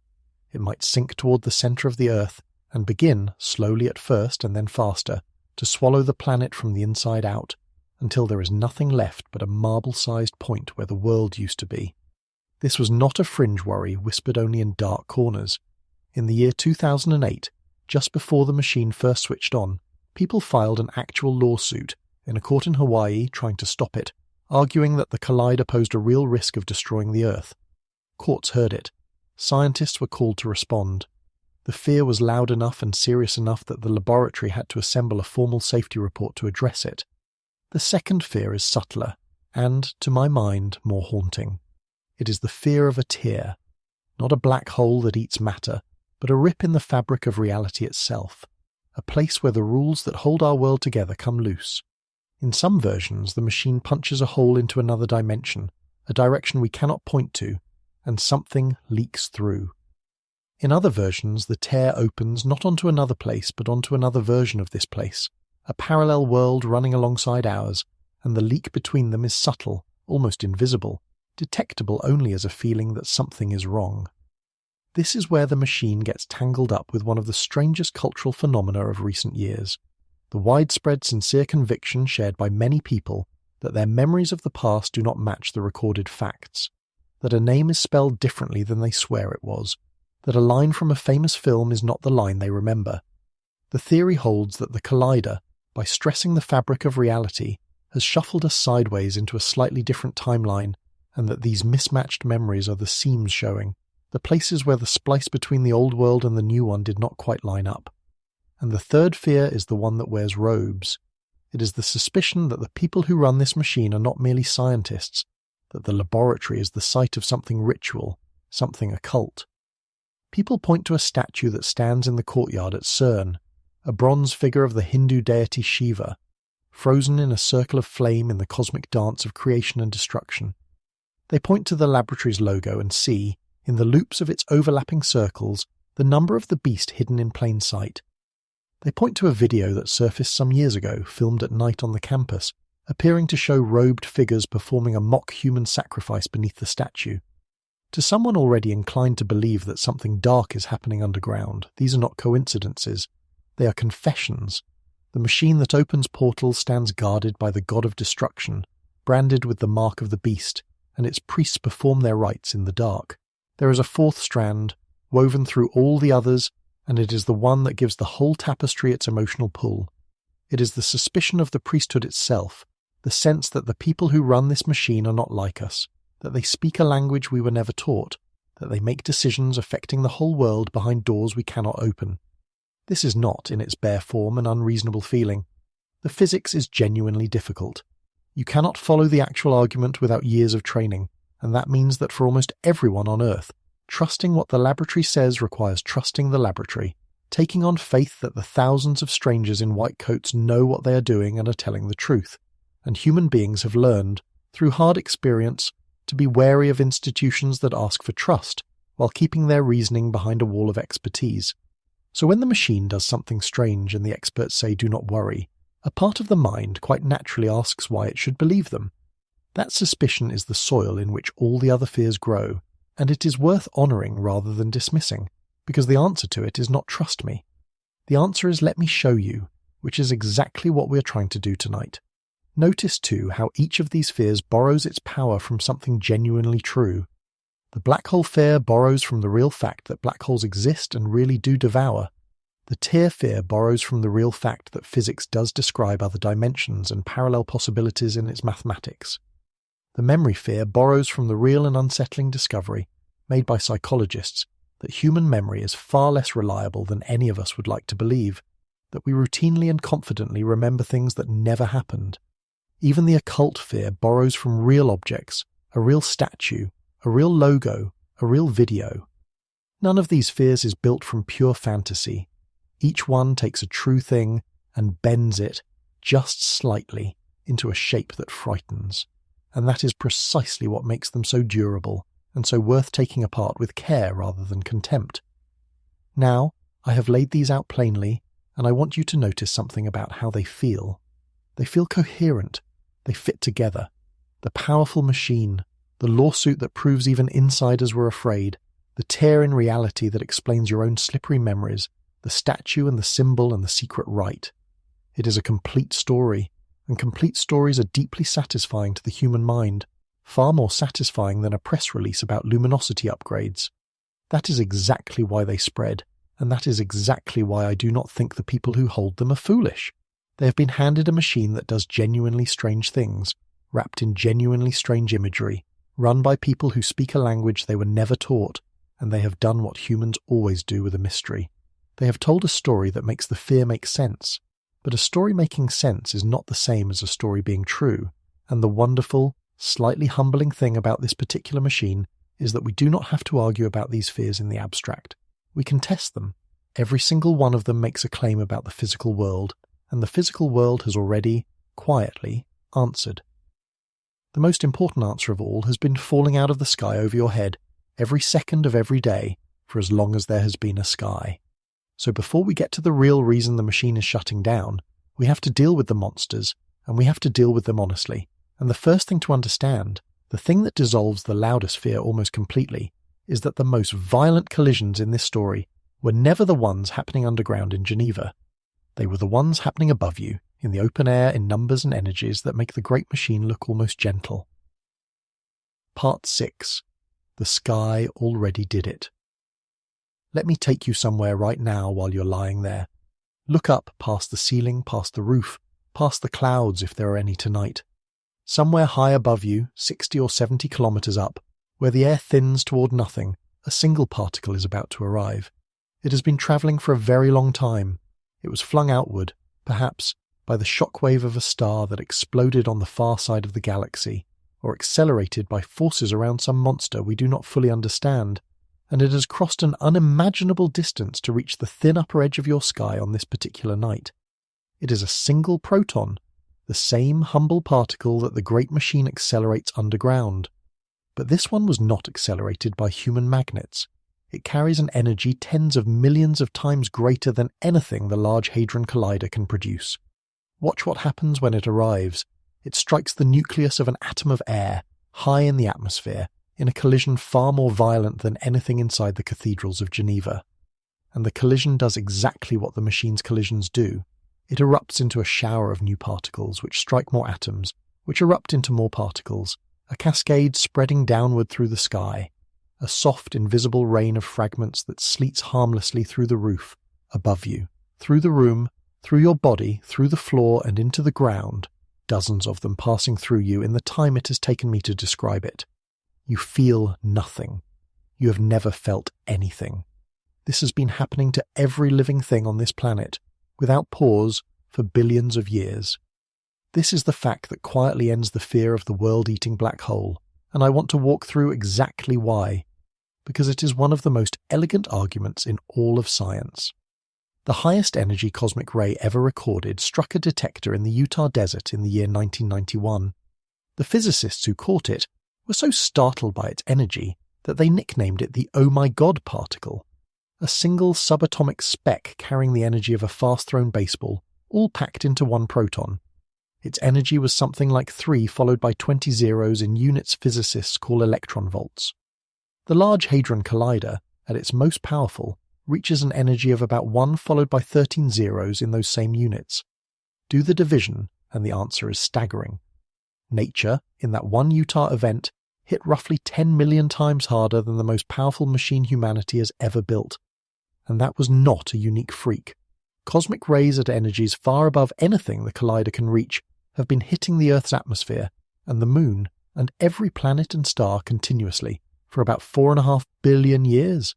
It might sink toward the center of the Earth and begin, slowly at first and then faster, to swallow the planet from the inside out, until there is nothing left but a marble-sized point where the world used to be. This was not a fringe worry whispered only in dark corners. In the year 2008, just before the machine first switched on, people filed an actual lawsuit in a court in Hawaii trying to stop it, arguing that the collider posed a real risk of destroying the Earth. Courts heard it. Scientists were called to respond. The fear was loud enough and serious enough that the laboratory had to assemble a formal safety report to address it. The second fear is subtler, and, to my mind, more haunting. It is the fear of a tear, not a black hole that eats matter, but a rip in the fabric of reality itself, a place where the rules that hold our world together come loose. In some versions, the machine punches a hole into another dimension, a direction we cannot point to, and something leaks through. In other versions, the tear opens not onto another place, but onto another version of this place, a parallel world running alongside ours, and the leak between them is subtle, almost invisible, detectable only as a feeling that something is wrong. This is where the machine gets tangled up with one of the strangest cultural phenomena of recent years, the widespread sincere conviction shared by many people that their memories of the past do not match the recorded facts, that a name is spelled differently than they swear it was, that a line from a famous film is not the line they remember. The theory holds that the collider, by stressing the fabric of reality, has shuffled us sideways into a slightly different timeline, and that these mismatched memories are the seams showing, the places where the splice between the old world and the new one did not quite line up. And the third fear is the one that wears robes. It is the suspicion that the people who run this machine are not merely scientists, that the laboratory is the site of something ritual, something occult. People point to a statue that stands in the courtyard at CERN, a bronze figure of the Hindu deity Shiva, frozen in a circle of flame in the cosmic dance of creation and destruction. They point to the laboratory's logo and see, in the loops of its overlapping circles, the number of the beast hidden in plain sight. They point to a video that surfaced some years ago, filmed at night on the campus, appearing to show robed figures performing a mock human sacrifice beneath the statue. To someone already inclined to believe that something dark is happening underground, these are not coincidences. They are confessions. The machine that opens portals stands guarded by the god of destruction, branded with the mark of the beast, and its priests perform their rites in the dark. There is a fourth strand, woven through all the others, and it is the one that gives the whole tapestry its emotional pull. It is the suspicion of the priesthood itself, the sense that the people who run this machine are not like us, that they speak a language we were never taught, that they make decisions affecting the whole world behind doors we cannot open. This is not, in its bare form, an unreasonable feeling. The physics is genuinely difficult. You cannot follow the actual argument without years of training, and that means that for almost everyone on Earth, trusting what the laboratory says requires trusting the laboratory, taking on faith that the thousands of strangers in white coats know what they are doing and are telling the truth, and human beings have learned, through hard experience, to be wary of institutions that ask for trust, while keeping their reasoning behind a wall of expertise. So when the machine does something strange and the experts say do not worry, a part of the mind quite naturally asks why it should believe them. That suspicion is the soil in which all the other fears grow, and it is worth honouring rather than dismissing, because the answer to it is not trust me. The answer is let me show you, which is exactly what we are trying to do tonight. Notice too how each of these fears borrows its power from something genuinely true. The black hole fear borrows from the real fact that black holes exist and really do devour. The tear fear borrows from the real fact that physics does describe other dimensions and parallel possibilities in its mathematics. The memory fear borrows from the real and unsettling discovery, made by psychologists, that human memory is far less reliable than any of us would like to believe, that we routinely and confidently remember things that never happened. Even the occult fear borrows from real objects, a real statue, a real logo, a real video. None of these fears is built from pure fantasy. Each one takes a true thing and bends it, just slightly, into a shape that frightens. And that is precisely what makes them so durable, and so worth taking apart with care rather than contempt. Now, I have laid these out plainly, and I want you to notice something about how they feel. They feel coherent. They fit together. The powerful machine, the lawsuit that proves even insiders were afraid, the tear in reality that explains your own slippery memories, the statue and the symbol and the secret rite. It is a complete story, and complete stories are deeply satisfying to the human mind, far more satisfying than a press release about luminosity upgrades. That is exactly why they spread, and that is exactly why I do not think the people who hold them are foolish. They have been handed a machine that does genuinely strange things, wrapped in genuinely strange imagery, run by people who speak a language they were never taught, and they have done what humans always do with a mystery. They have told a story that makes the fear make sense, but a story making sense is not the same as a story being true, and the wonderful, slightly humbling thing about this particular machine is that we do not have to argue about these fears in the abstract. We can test them. Every single one of them makes a claim about the physical world, and the physical world has already, quietly, answered. The most important answer of all has been falling out of the sky over your head every second of every day for as long as there has been a sky. So before we get to the real reason the machine is shutting down, we have to deal with the monsters, and we have to deal with them honestly. And the first thing to understand, the thing that dissolves the loudest fear almost completely, is that the most violent collisions in this story were never the ones happening underground in Geneva. They were the ones happening above you, in the open air, in numbers and energies that make the great machine look almost gentle. Part 6. The sky already did it. Let me take you somewhere right now while you're lying there. Look up past the ceiling, past the roof, past the clouds if there are any tonight. Somewhere high above you, 60 or 70 kilometers up, where the air thins toward nothing, a single particle is about to arrive. It has been travelling for a very long time. It was flung outward, perhaps, by the shockwave of a star that exploded on the far side of the galaxy, or accelerated by forces around some monster we do not fully understand, and it has crossed an unimaginable distance to reach the thin upper edge of your sky on this particular night. It is a single proton, the same humble particle that the great machine accelerates underground. But this one was not accelerated by human magnets. It carries an energy tens of millions of times greater than anything the Large Hadron Collider can produce. Watch what happens when it arrives. It strikes the nucleus of an atom of air, high in the atmosphere, in a collision far more violent than anything inside the cathedrals of Geneva. And the collision does exactly what the machine's collisions do. It erupts into a shower of new particles, which strike more atoms, which erupt into more particles, a cascade spreading downward through the sky, a soft, invisible rain of fragments that sleets harmlessly through the roof, above you, through the room, through your body, through the floor and into the ground, dozens of them passing through you in the time it has taken me to describe it. You feel nothing. You have never felt anything. This has been happening to every living thing on this planet, without pause, for billions of years. This is the fact that quietly ends the fear of the world-eating black hole, and I want to walk through exactly why, because it is one of the most elegant arguments in all of science. The highest energy cosmic ray ever recorded struck a detector in the Utah desert in the year 1991. The physicists who caught it were so startled by its energy that they nicknamed it the "oh my god" particle, a single subatomic speck carrying the energy of a fast-thrown baseball, all packed into one proton. Its energy was something like 3 followed by 20 zeros in units physicists call electron volts. The Large Hadron Collider, at its most powerful, reaches an energy of about 1 followed by 13 zeros in those same units. Do the division, and the answer is staggering. Nature, in that one Utah event, hit roughly 10 million times harder than the most powerful machine humanity has ever built. And that was not a unique freak. Cosmic rays at energies far above anything the collider can reach have been hitting the Earth's atmosphere, and the Moon, and every planet and star continuously, for about 4.5 billion years.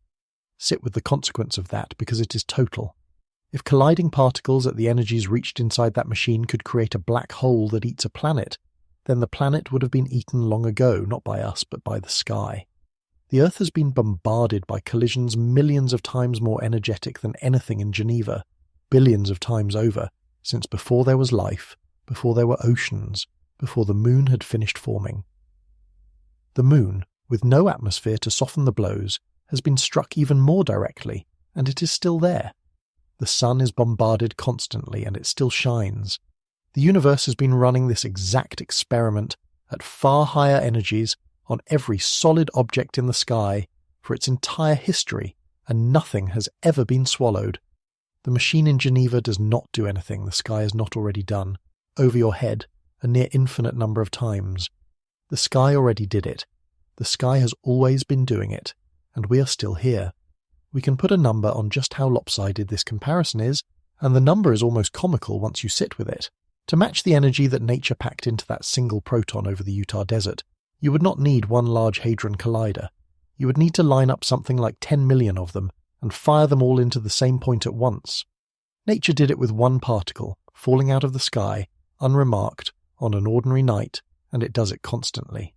Sit with the consequence of that, because it is total. If colliding particles at the energies reached inside that machine could create a black hole that eats a planet, then the planet would have been eaten long ago, not by us, but by the sky. The Earth has been bombarded by collisions millions of times more energetic than anything in Geneva, billions of times over, since before there was life, before there were oceans, before the Moon had finished forming. The Moon, with no atmosphere to soften the blows, has been struck even more directly, and it is still there. The sun is bombarded constantly and it still shines. The universe has been running this exact experiment at far higher energies on every solid object in the sky for its entire history, and nothing has ever been swallowed. The machine in Geneva does not do anything the sky has not already done, over your head, a near infinite number of times. The sky already did it. The sky has always been doing it, and we are still here. We can put a number on just how lopsided this comparison is, and the number is almost comical once you sit with it. To match the energy that nature packed into that single proton over the Utah desert, you would not need one large hadron collider. You would need to line up something like 10 million of them and fire them all into the same point at once. Nature did it with one particle, falling out of the sky, unremarked, on an ordinary night, and it does it constantly.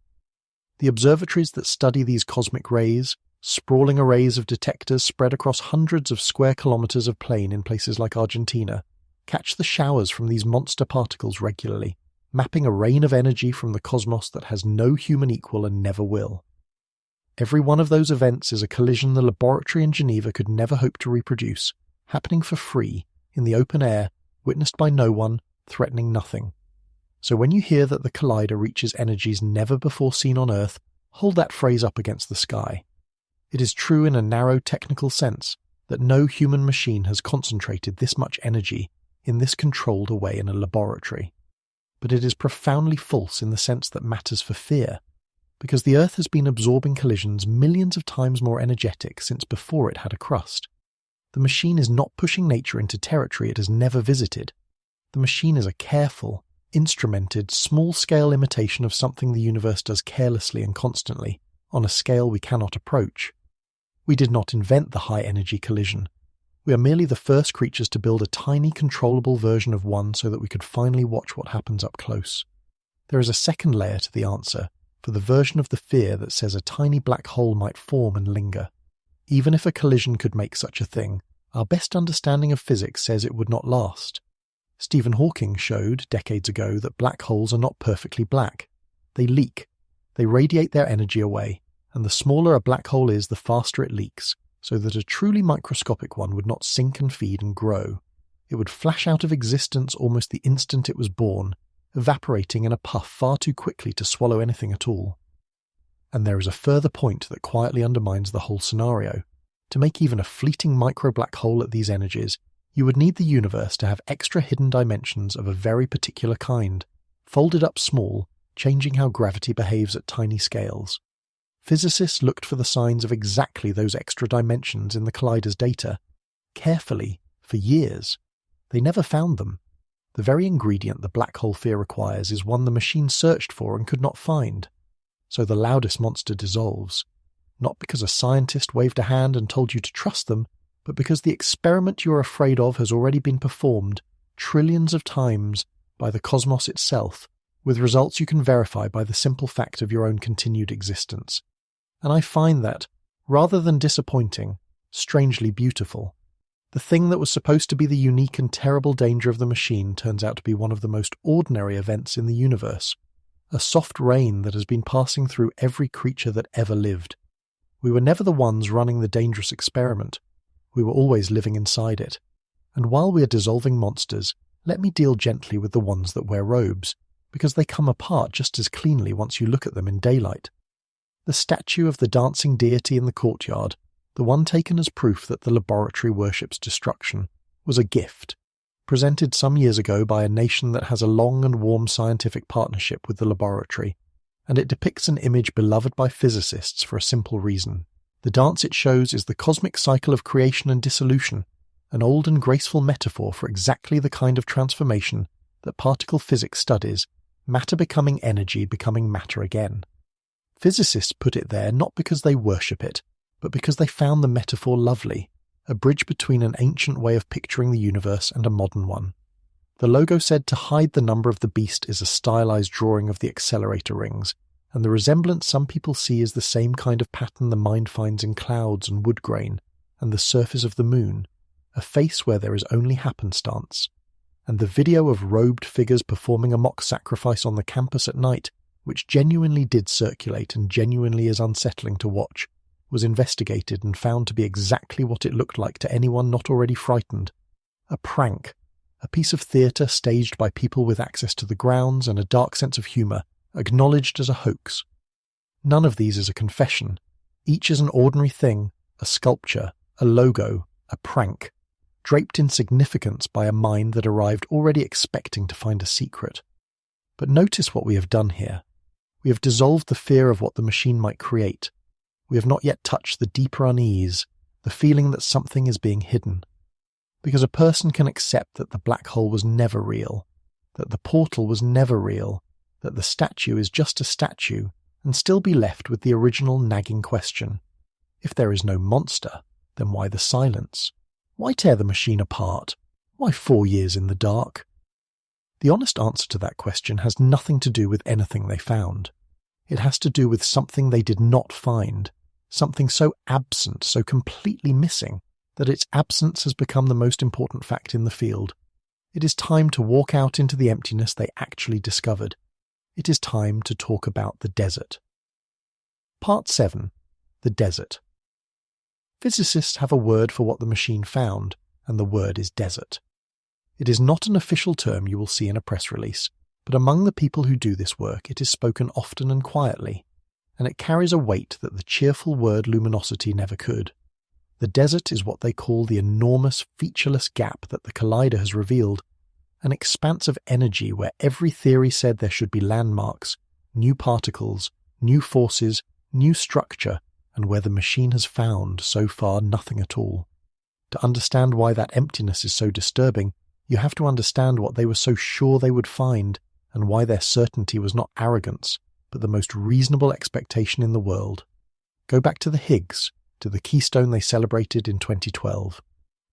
The observatories that study these cosmic rays, sprawling arrays of detectors spread across hundreds of square kilometers of plain in places like Argentina, catch the showers from these monster particles regularly, mapping a rain of energy from the cosmos that has no human equal and never will. Every one of those events is a collision the laboratory in Geneva could never hope to reproduce, happening for free, in the open air, witnessed by no one, threatening nothing. So when you hear that the collider reaches energies never before seen on Earth, hold that phrase up against the sky. It is true in a narrow technical sense that no human machine has concentrated this much energy in this controlled way in a laboratory. But it is profoundly false in the sense that matters for fear, because the Earth has been absorbing collisions millions of times more energetic since before it had a crust. The machine is not pushing nature into territory it has never visited. The machine is a careful, instrumented, small-scale imitation of something the universe does carelessly and constantly, on a scale we cannot approach. We did not invent the high-energy collision. We are merely the first creatures to build a tiny, controllable version of one so that we could finally watch what happens up close. There is a second layer to the answer, for the version of the fear that says a tiny black hole might form and linger. Even if a collision could make such a thing, our best understanding of physics says it would not last. Stephen Hawking showed, decades ago, that black holes are not perfectly black. They leak. They radiate their energy away, and the smaller a black hole is, the faster it leaks, so that a truly microscopic one would not sink and feed and grow. It would flash out of existence almost the instant it was born, evaporating in a puff far too quickly to swallow anything at all. And there is a further point that quietly undermines the whole scenario. To make even a fleeting micro-black hole at these energies, you would need the universe to have extra hidden dimensions of a very particular kind, folded up small, changing how gravity behaves at tiny scales. Physicists looked for the signs of exactly those extra dimensions in the collider's data, carefully, for years. They never found them. The very ingredient the black hole fear requires is one the machine searched for and could not find. So the loudest monster dissolves, not because a scientist waved a hand and told you to trust them, but because the experiment you're afraid of has already been performed trillions of times by the cosmos itself, with results you can verify by the simple fact of your own continued existence. And I find that, rather than disappointing, strangely beautiful. The thing that was supposed to be the unique and terrible danger of the machine turns out to be one of the most ordinary events in the universe, a soft rain that has been passing through every creature that ever lived. We were never the ones running the dangerous experiment. We were always living inside it. And while we are dissolving monsters, let me deal gently with the ones that wear robes, because they come apart just as cleanly once you look at them in daylight. The statue of the dancing deity in the courtyard, the one taken as proof that the laboratory worships destruction, was a gift, presented some years ago by a nation that has a long and warm scientific partnership with the laboratory, and it depicts an image beloved by physicists for a simple reason. The dance it shows is the cosmic cycle of creation and dissolution, an old and graceful metaphor for exactly the kind of transformation that particle physics studies, matter becoming energy becoming matter again. Physicists put it there not because they worship it, but because they found the metaphor lovely, a bridge between an ancient way of picturing the universe and a modern one. The logo said to hide the number of the beast is a stylized drawing of the accelerator rings, and the resemblance some people see is the same kind of pattern the mind finds in clouds and wood grain, and the surface of the moon, a face where there is only happenstance. And the video of robed figures performing a mock sacrifice on the campus at night, which genuinely did circulate and genuinely is unsettling to watch, was investigated and found to be exactly what it looked like to anyone not already frightened, A prank, a piece of theatre staged by people with access to the grounds and a dark sense of humour, acknowledged as a hoax. None of these is a confession. Each is an ordinary thing, a sculpture, a logo, a prank, draped in significance by a mind that arrived already expecting to find a secret. But notice what we have done here. We have dissolved the fear of what the machine might create. We have not yet touched the deeper unease, the feeling that something is being hidden. Because a person can accept that the black hole was never real, that the portal was never real, that the statue is just a statue, and still be left with the original nagging question. If there is no monster, then why the silence? Why tear the machine apart? Why 4 years in the dark? The honest answer to that question has nothing to do with anything they found. It has to do with something they did not find, something so absent, so completely missing, that its absence has become the most important fact in the field. It is time to walk out into the emptiness they actually discovered. It is time to talk about the desert. Part 7. The desert. Physicists have a word for what the machine found, and the word is desert. It is not an official term you will see in a press release, but among the people who do this work it is spoken often and quietly, and it carries a weight that the cheerful word luminosity never could. The desert is what they call the enormous, featureless gap that the collider has revealed, an expanse of energy where every theory said there should be landmarks, new particles, new forces, new structure, and where the machine has found, so far, nothing at all. To understand why that emptiness is so disturbing, you have to understand what they were so sure they would find, and why their certainty was not arrogance, but the most reasonable expectation in the world. Go back to the Higgs, to the keystone they celebrated in 2012.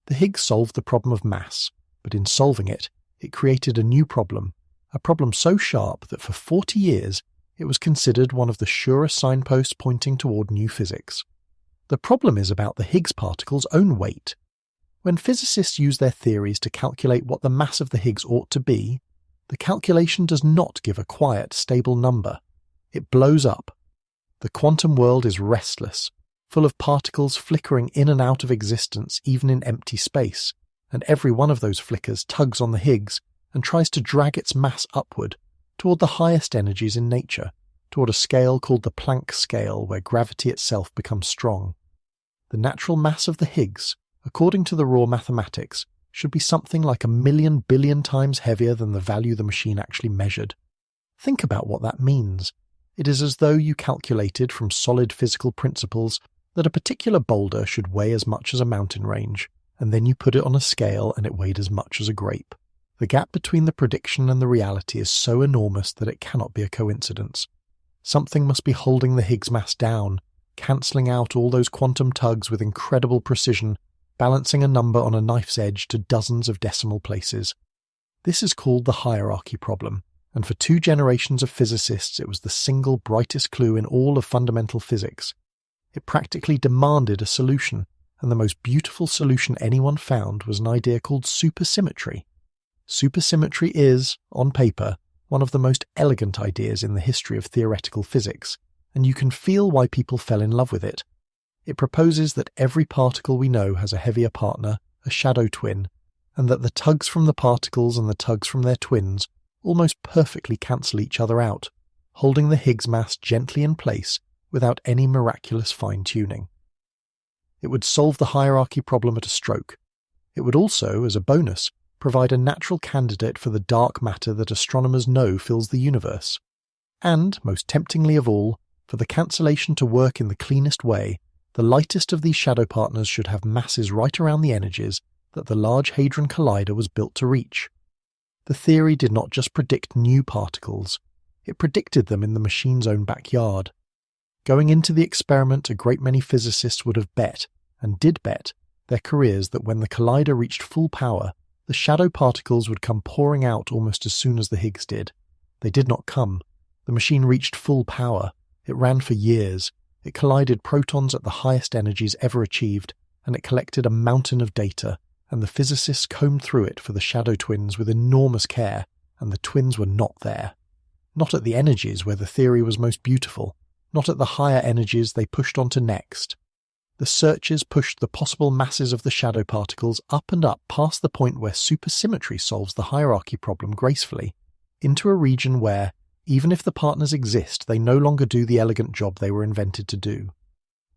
The Higgs solved the problem of mass, but in solving it, it created a new problem, a problem so sharp that for 40 years it was considered one of the surest signposts pointing toward new physics. The problem is about the Higgs particle's own weight. When physicists use their theories to calculate what the mass of the Higgs ought to be, the calculation does not give a quiet, stable number. It blows up. The quantum world is restless, full of particles flickering in and out of existence even in empty space, and every one of those flickers tugs on the Higgs and tries to drag its mass upward, toward the highest energies in nature, toward a scale called the Planck scale where gravity itself becomes strong. The natural mass of the Higgs, according to the raw mathematics, should be something like 1,000,000 billion times heavier than the value the machine actually measured. Think about what that means. It is as though you calculated from solid physical principles that a particular boulder should weigh as much as a mountain range, and then you put it on a scale and it weighed as much as a grape. The gap between the prediction and the reality is so enormous that it cannot be a coincidence. Something must be holding the Higgs mass down, cancelling out all those quantum tugs with incredible precision, balancing a number on a knife's edge to dozens of decimal places. This is called the hierarchy problem, and for 2 generations of physicists it was the single brightest clue in all of fundamental physics. It practically demanded a solution, and the most beautiful solution anyone found was an idea called supersymmetry. Supersymmetry is, on paper, one of the most elegant ideas in the history of theoretical physics, and you can feel why people fell in love with it. It proposes that every particle we know has a heavier partner, a shadow twin, and that the tugs from the particles and the tugs from their twins almost perfectly cancel each other out, holding the Higgs mass gently in place without any miraculous fine-tuning. It would solve the hierarchy problem at a stroke. It would also, as a bonus, provide a natural candidate for the dark matter that astronomers know fills the universe. And, most temptingly of all, for the cancellation to work in the cleanest way, the lightest of these shadow partners should have masses right around the energies that the Large Hadron Collider was built to reach. The theory did not just predict new particles, it predicted them in the machine's own backyard. Going into the experiment, a great many physicists would have bet, and did bet, their careers that when the collider reached full power, the shadow particles would come pouring out almost as soon as the Higgs did. They did not come. The machine reached full power. It ran for years. It collided protons at the highest energies ever achieved, and it collected a mountain of data, and the physicists combed through it for the shadow twins with enormous care, and the twins were not there. Not at the energies where the theory was most beautiful, not at the higher energies they pushed on to next. The searchers pushed the possible masses of the shadow particles up and up past the point where supersymmetry solves the hierarchy problem gracefully, into a region where, even if the partners exist, they no longer do the elegant job they were invented to do.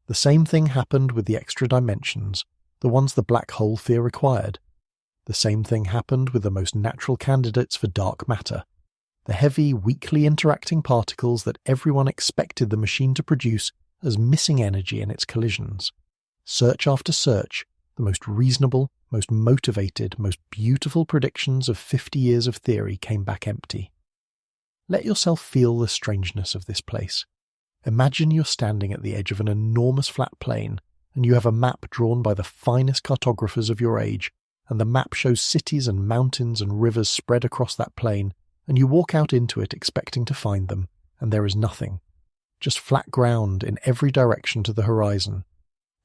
The same thing happened with the extra dimensions, the ones the black hole fear required. The same thing happened with the most natural candidates for dark matter, the heavy, weakly interacting particles that everyone expected the machine to produce as missing energy in its collisions. Search after search, the most reasonable, most motivated, most beautiful predictions of 50 years of theory came back empty. Let yourself feel the strangeness of this place. Imagine you're standing at the edge of an enormous flat plain, and you have a map drawn by the finest cartographers of your age, and the map shows cities and mountains and rivers spread across that plain, and you walk out into it expecting to find them, and there is nothing. Just flat ground in every direction to the horizon.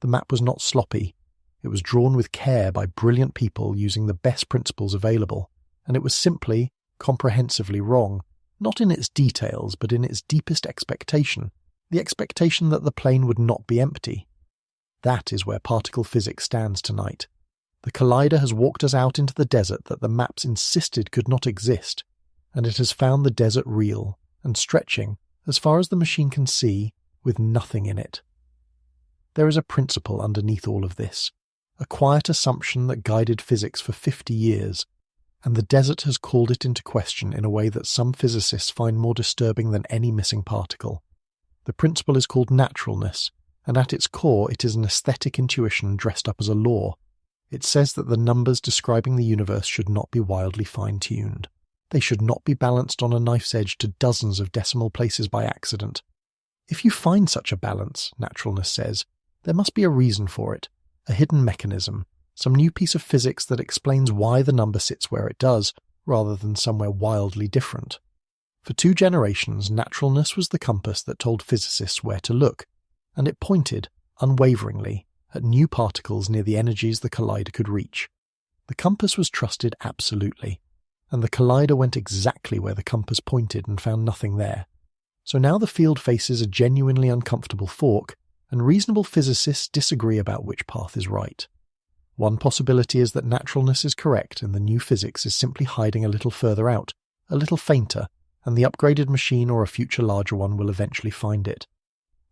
The map was not sloppy. It was drawn with care by brilliant people using the best principles available, and it was simply, comprehensively wrong, not in its details but in its deepest expectation, the expectation that the plain would not be empty. That is where particle physics stands tonight. The collider has walked us out into the desert that the maps insisted could not exist, and it has found the desert real and stretching, as far as the machine can see, with nothing in it. There is a principle underneath all of this, a quiet assumption that guided physics for 50 years, and the desert has called it into question in a way that some physicists find more disturbing than any missing particle. The principle is called naturalness, and at its core it is an aesthetic intuition dressed up as a law. It says that the numbers describing the universe should not be wildly fine-tuned. They should not be balanced on a knife's edge to dozens of decimal places by accident. If you find such a balance, naturalness says, there must be a reason for it, a hidden mechanism, some new piece of physics that explains why the number sits where it does, rather than somewhere wildly different. For 2 generations, naturalness was the compass that told physicists where to look, and it pointed, unwaveringly, at new particles near the energies the collider could reach. The compass was trusted absolutely, and the collider went exactly where the compass pointed and found nothing there. So now the field faces a genuinely uncomfortable fork, and reasonable physicists disagree about which path is right. One possibility is that naturalness is correct and the new physics is simply hiding a little further out, a little fainter, and the upgraded machine or a future larger one will eventually find it.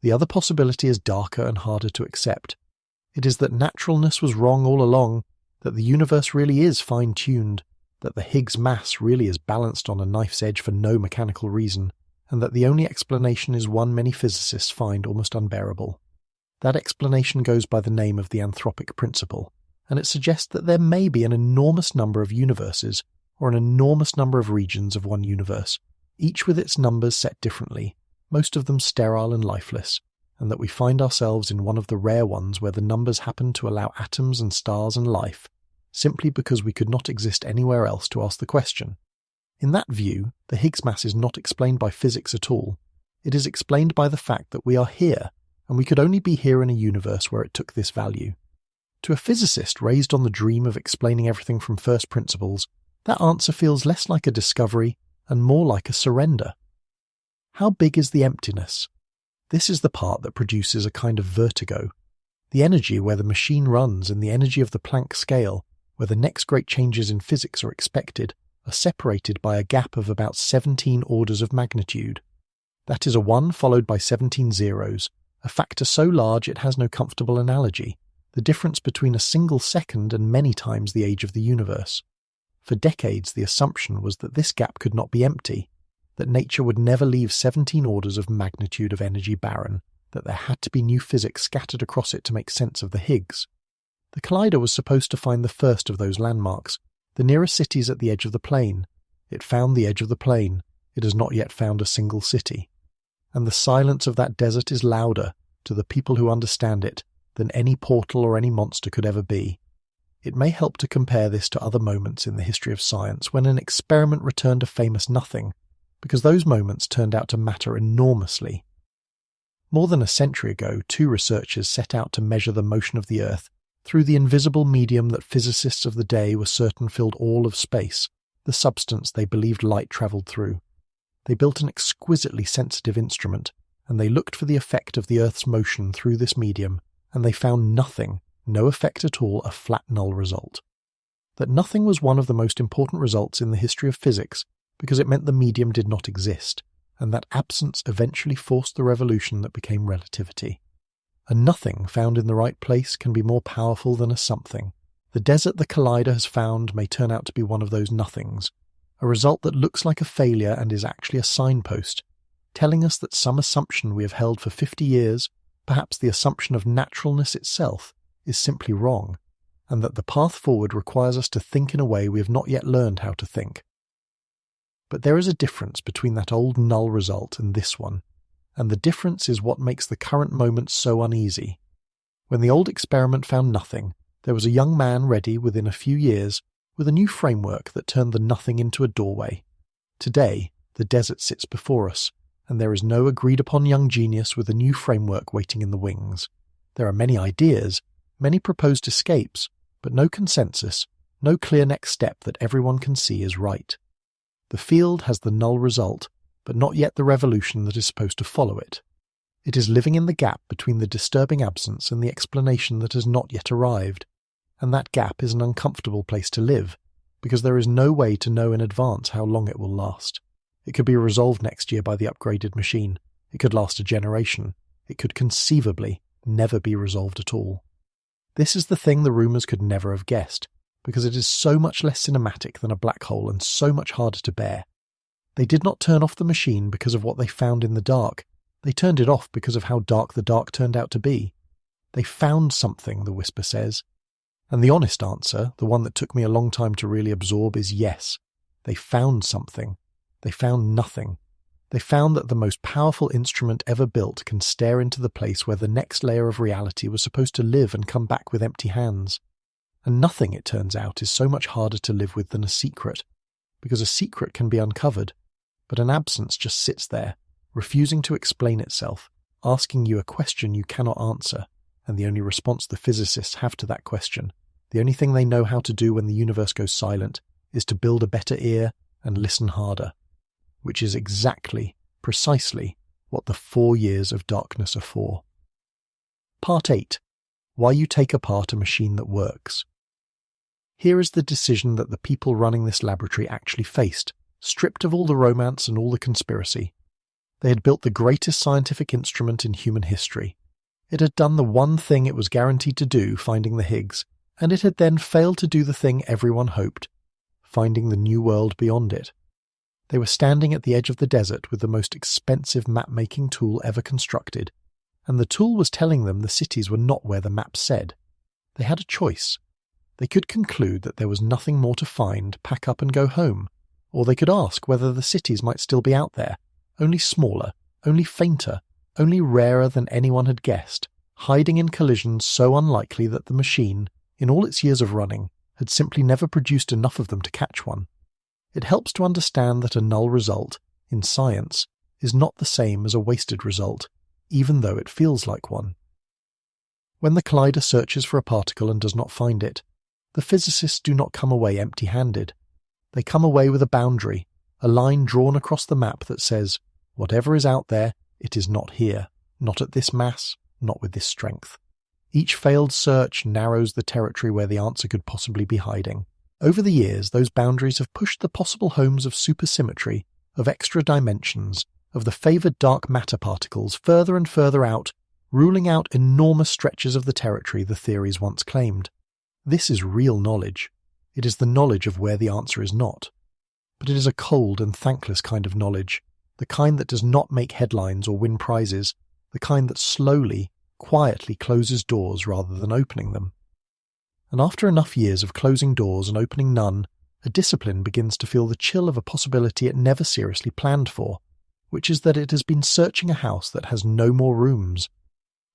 The other possibility is darker and harder to accept. It is that naturalness was wrong all along, that the universe really is fine-tuned, that the Higgs mass really is balanced on a knife's edge for no mechanical reason, and that the only explanation is one many physicists find almost unbearable. That explanation goes by the name of the anthropic principle, and it suggests that there may be an enormous number of universes, or an enormous number of regions of one universe, each with its numbers set differently, most of them sterile and lifeless, and that we find ourselves in one of the rare ones where the numbers happen to allow atoms and stars and life, simply because we could not exist anywhere else to ask the question. In that view, the Higgs mass is not explained by physics at all. It is explained by the fact that we are here, and we could only be here in a universe where it took this value. To a physicist raised on the dream of explaining everything from first principles, that answer feels less like a discovery and more like a surrender. How big is the emptiness? This is the part that produces a kind of vertigo. The energy where the machine runs and the energy of the Planck scale, where the next great changes in physics are expected, are separated by a gap of about 17 orders of magnitude. That is a 1 followed by 17 zeros, a factor so large it has no comfortable analogy, the difference between a single second and many times the age of the universe. For decades the assumption was that this gap could not be empty, that nature would never leave 17 orders of magnitude of energy barren, that there had to be new physics scattered across it to make sense of the Higgs. The collider was supposed to find the first of those landmarks, the nearest cities at the edge of the plane. It found the edge of the plane. It has not yet found a single city. And the silence of that desert is louder, to the people who understand it, than any portal or any monster could ever be. It may help to compare this to other moments in the history of science when an experiment returned a famous nothing, because those moments turned out to matter enormously. More than a century ago, 2 researchers set out to measure the motion of the Earth through the invisible medium that physicists of the day were certain filled all of space, the substance they believed light travelled through. They built an exquisitely sensitive instrument, and they looked for the effect of the Earth's motion through this medium, and they found nothing, no effect at all, a flat null result. That nothing was one of the most important results in the history of physics because it meant the medium did not exist, and that absence eventually forced the revolution that became relativity. A nothing found in the right place can be more powerful than a something. The desert the collider has found may turn out to be one of those nothings, a result that looks like a failure and is actually a signpost, telling us that some assumption we have held for 50 years, perhaps the assumption of naturalness itself, is simply wrong, and that the path forward requires us to think in a way we have not yet learned how to think. But there is a difference between that old null result and this one, and the difference is what makes the current moment so uneasy. When the old experiment found nothing, there was a young man ready within a few years with a new framework that turned the nothing into a doorway. Today, the desert sits before us, and there is no agreed-upon young genius with a new framework waiting in the wings. There are many ideas, many proposed escapes, but no consensus, no clear next step that everyone can see is right. The field has the null result, but not yet the revolution that is supposed to follow it. It is living in the gap between the disturbing absence and the explanation that has not yet arrived, and that gap is an uncomfortable place to live, because there is no way to know in advance how long it will last. It could be resolved next year by the upgraded machine. It could last a generation. It could conceivably never be resolved at all. This is the thing the rumours could never have guessed, because it is so much less cinematic than a black hole and so much harder to bear. They did not turn off the machine because of what they found in the dark. They turned it off because of how dark the dark turned out to be. They found something, the whisper says. And the honest answer, the one that took me a long time to really absorb, is yes. They found something. They found nothing. They found that the most powerful instrument ever built can stare into the place where the next layer of reality was supposed to live and come back with empty hands. And nothing, it turns out, is so much harder to live with than a secret, because a secret can be uncovered, but an absence just sits there, refusing to explain itself, asking you a question you cannot answer, and the only response the physicists have to that question, the only thing they know how to do when the universe goes silent, is to build a better ear and listen harder, which is exactly, precisely, what the 4 years of darkness are for. Part 8. Why you take apart a machine that works. Here is the decision that the people running this laboratory actually faced, stripped of all the romance and all the conspiracy. They had built the greatest scientific instrument in human history. It had done the one thing it was guaranteed to do, finding the Higgs, and it had then failed to do the thing everyone hoped, finding the new world beyond it. They were standing at the edge of the desert with the most expensive map-making tool ever constructed, and the tool was telling them the cities were not where the map said. They had a choice. They could conclude that there was nothing more to find, pack up and go home, or they could ask whether the cities might still be out there, only smaller, only fainter, only rarer than anyone had guessed, hiding in collisions so unlikely that the machine, in all its years of running, had simply never produced enough of them to catch one. It helps to understand that a null result, in science, is not the same as a wasted result, even though it feels like one. When the collider searches for a particle and does not find it, the physicists do not come away empty-handed. They come away with a boundary, a line drawn across the map that says, whatever is out there, it is not here, not at this mass, not with this strength. Each failed search narrows the territory where the answer could possibly be hiding. Over the years, those boundaries have pushed the possible homes of supersymmetry, of extra dimensions, of the favoured dark matter particles further and further out, ruling out enormous stretches of the territory the theories once claimed. This is real knowledge. It is the knowledge of where the answer is not. But it is a cold and thankless kind of knowledge, the kind that does not make headlines or win prizes, the kind that slowly, quietly closes doors rather than opening them. And after enough years of closing doors and opening none, a discipline begins to feel the chill of a possibility it never seriously planned for, which is that it has been searching a house that has no more rooms.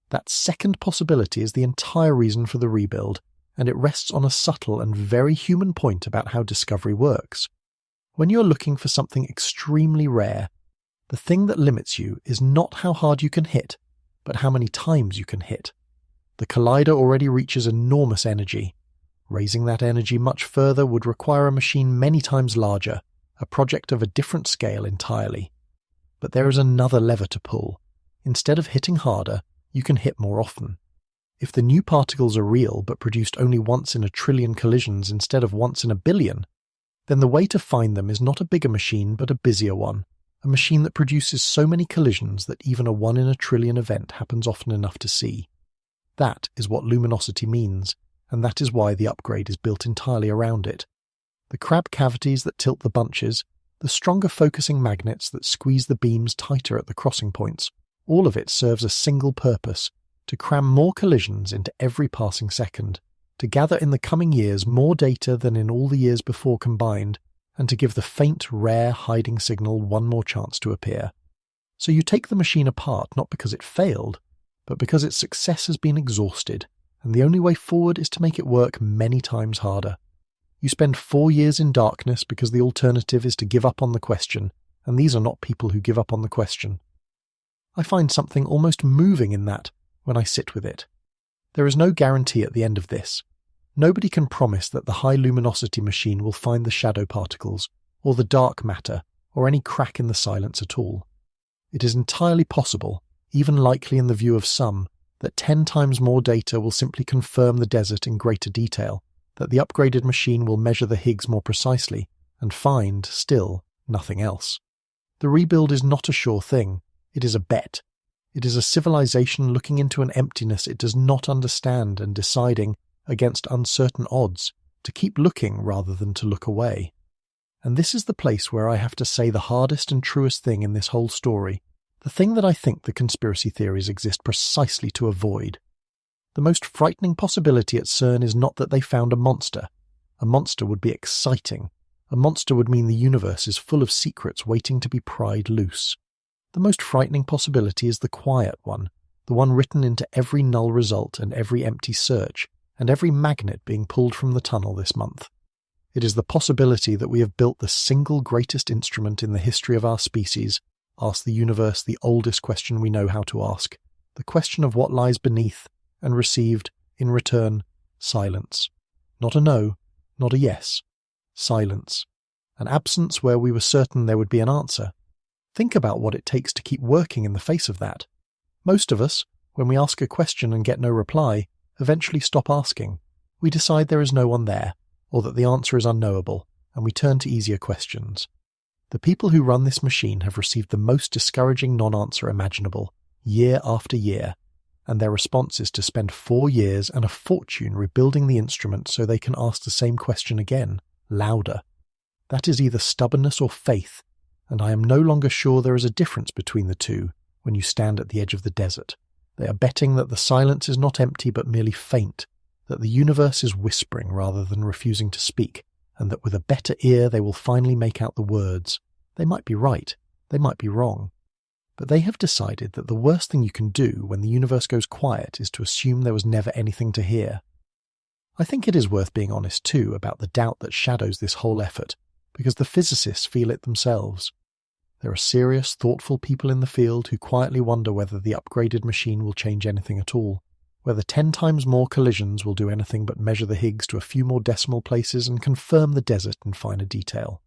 That second possibility is the entire reason for the rebuild, and it rests on a subtle and very human point about how discovery works. When you are looking for something extremely rare, the thing that limits you is not how hard you can hit, but how many times you can hit. The collider already reaches enormous energy. Raising that energy much further would require a machine many times larger, a project of a different scale entirely. But there is another lever to pull. Instead of hitting harder, you can hit more often. If the new particles are real but produced only once in a trillion collisions instead of once in a billion, then the way to find them is not a bigger machine but a busier one, a machine that produces so many collisions that even a 1 in a trillion event happens often enough to see. That is what luminosity means, and that is why the upgrade is built entirely around it. The crab cavities that tilt the bunches, the stronger focusing magnets that squeeze the beams tighter at the crossing points, all of it serves a single purpose: to cram more collisions into every passing second, to gather in the coming years more data than in all the years before combined, and to give the faint, rare, hiding signal one more chance to appear. So you take the machine apart not because it failed, but because its success has been exhausted, and the only way forward is to make it work many times harder. You spend 4 years in darkness because the alternative is to give up on the question, and these are not people who give up on the question. I find something almost moving in that when I sit with it. There is no guarantee at the end of this. Nobody can promise that the high luminosity machine will find the shadow particles, or the dark matter, or any crack in the silence at all. It is entirely possible, even likely in the view of some, that 10 times more data will simply confirm the desert in greater detail, that the upgraded machine will measure the Higgs more precisely, and find, still, nothing else. The rebuild is not a sure thing, it is a bet. It is a civilization looking into an emptiness it does not understand and deciding, against uncertain odds, to keep looking rather than to look away. And this is the place where I have to say the hardest and truest thing in this whole story, the thing that I think the conspiracy theories exist precisely to avoid. The most frightening possibility at CERN is not that they found a monster. A monster would be exciting. A monster would mean the universe is full of secrets waiting to be pried loose. The most frightening possibility is the quiet one, the one written into every null result and every empty search, and every magnet being pulled from the tunnel this month. It is the possibility that we have built the single greatest instrument in the history of our species, asked the universe the oldest question we know how to ask, the question of what lies beneath, and received, in return, silence. Not a no, not a yes. Silence. An absence where we were certain there would be an answer. Think about what it takes to keep working in the face of that. Most of us, when we ask a question and get no reply, eventually stop asking. We decide there is no one there, or that the answer is unknowable, and we turn to easier questions. The people who run this machine have received the most discouraging non-answer imaginable, year after year, and their response is to spend 4 years and a fortune rebuilding the instrument so they can ask the same question again, louder. That is either stubbornness or faith, and I am no longer sure there is a difference between the two when you stand at the edge of the desert. They are betting that the silence is not empty but merely faint, that the universe is whispering rather than refusing to speak, and that with a better ear they will finally make out the words. They might be right, they might be wrong. But they have decided that the worst thing you can do when the universe goes quiet is to assume there was never anything to hear. I think it is worth being honest too about the doubt that shadows this whole effort, because the physicists feel it themselves. There are serious, thoughtful people in the field who quietly wonder whether the upgraded machine will change anything at all, whether 10 times more collisions will do anything but measure the Higgs to a few more decimal places and confirm the desert in finer detail.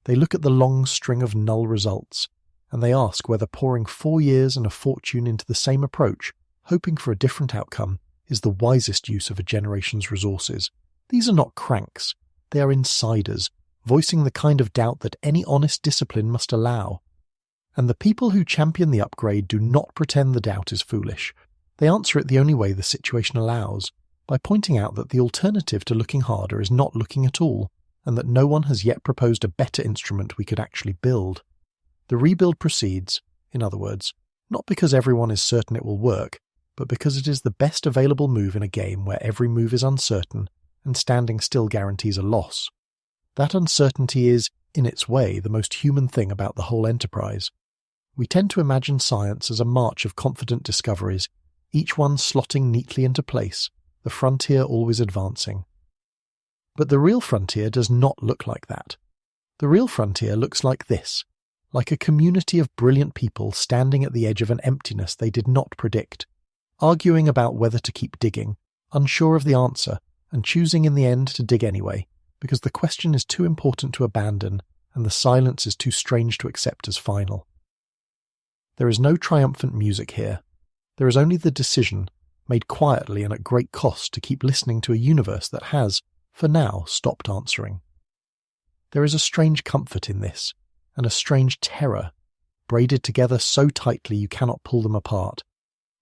They look at the long string of null results, and they ask whether pouring 4 years and a fortune into the same approach, hoping for a different outcome, is the wisest use of a generation's resources. These are not cranks, they are insiders, voicing the kind of doubt that any honest discipline must allow. And the people who champion the upgrade do not pretend the doubt is foolish. They answer it the only way the situation allows, by pointing out that the alternative to looking harder is not looking at all, and that no one has yet proposed a better instrument we could actually build. The rebuild proceeds, in other words, not because everyone is certain it will work, but because it is the best available move in a game where every move is uncertain, and standing still guarantees a loss. That uncertainty is, in its way, the most human thing about the whole enterprise. We tend to imagine science as a march of confident discoveries, each one slotting neatly into place, the frontier always advancing. But the real frontier does not look like that. The real frontier looks like this, like a community of brilliant people standing at the edge of an emptiness they did not predict, arguing about whether to keep digging, unsure of the answer, and choosing in the end to dig anyway, because the question is too important to abandon, and the silence is too strange to accept as final. There is no triumphant music here. There is only the decision, made quietly and at great cost to keep listening to a universe that has, for now, stopped answering. There is a strange comfort in this, and a strange terror, braided together so tightly you cannot pull them apart.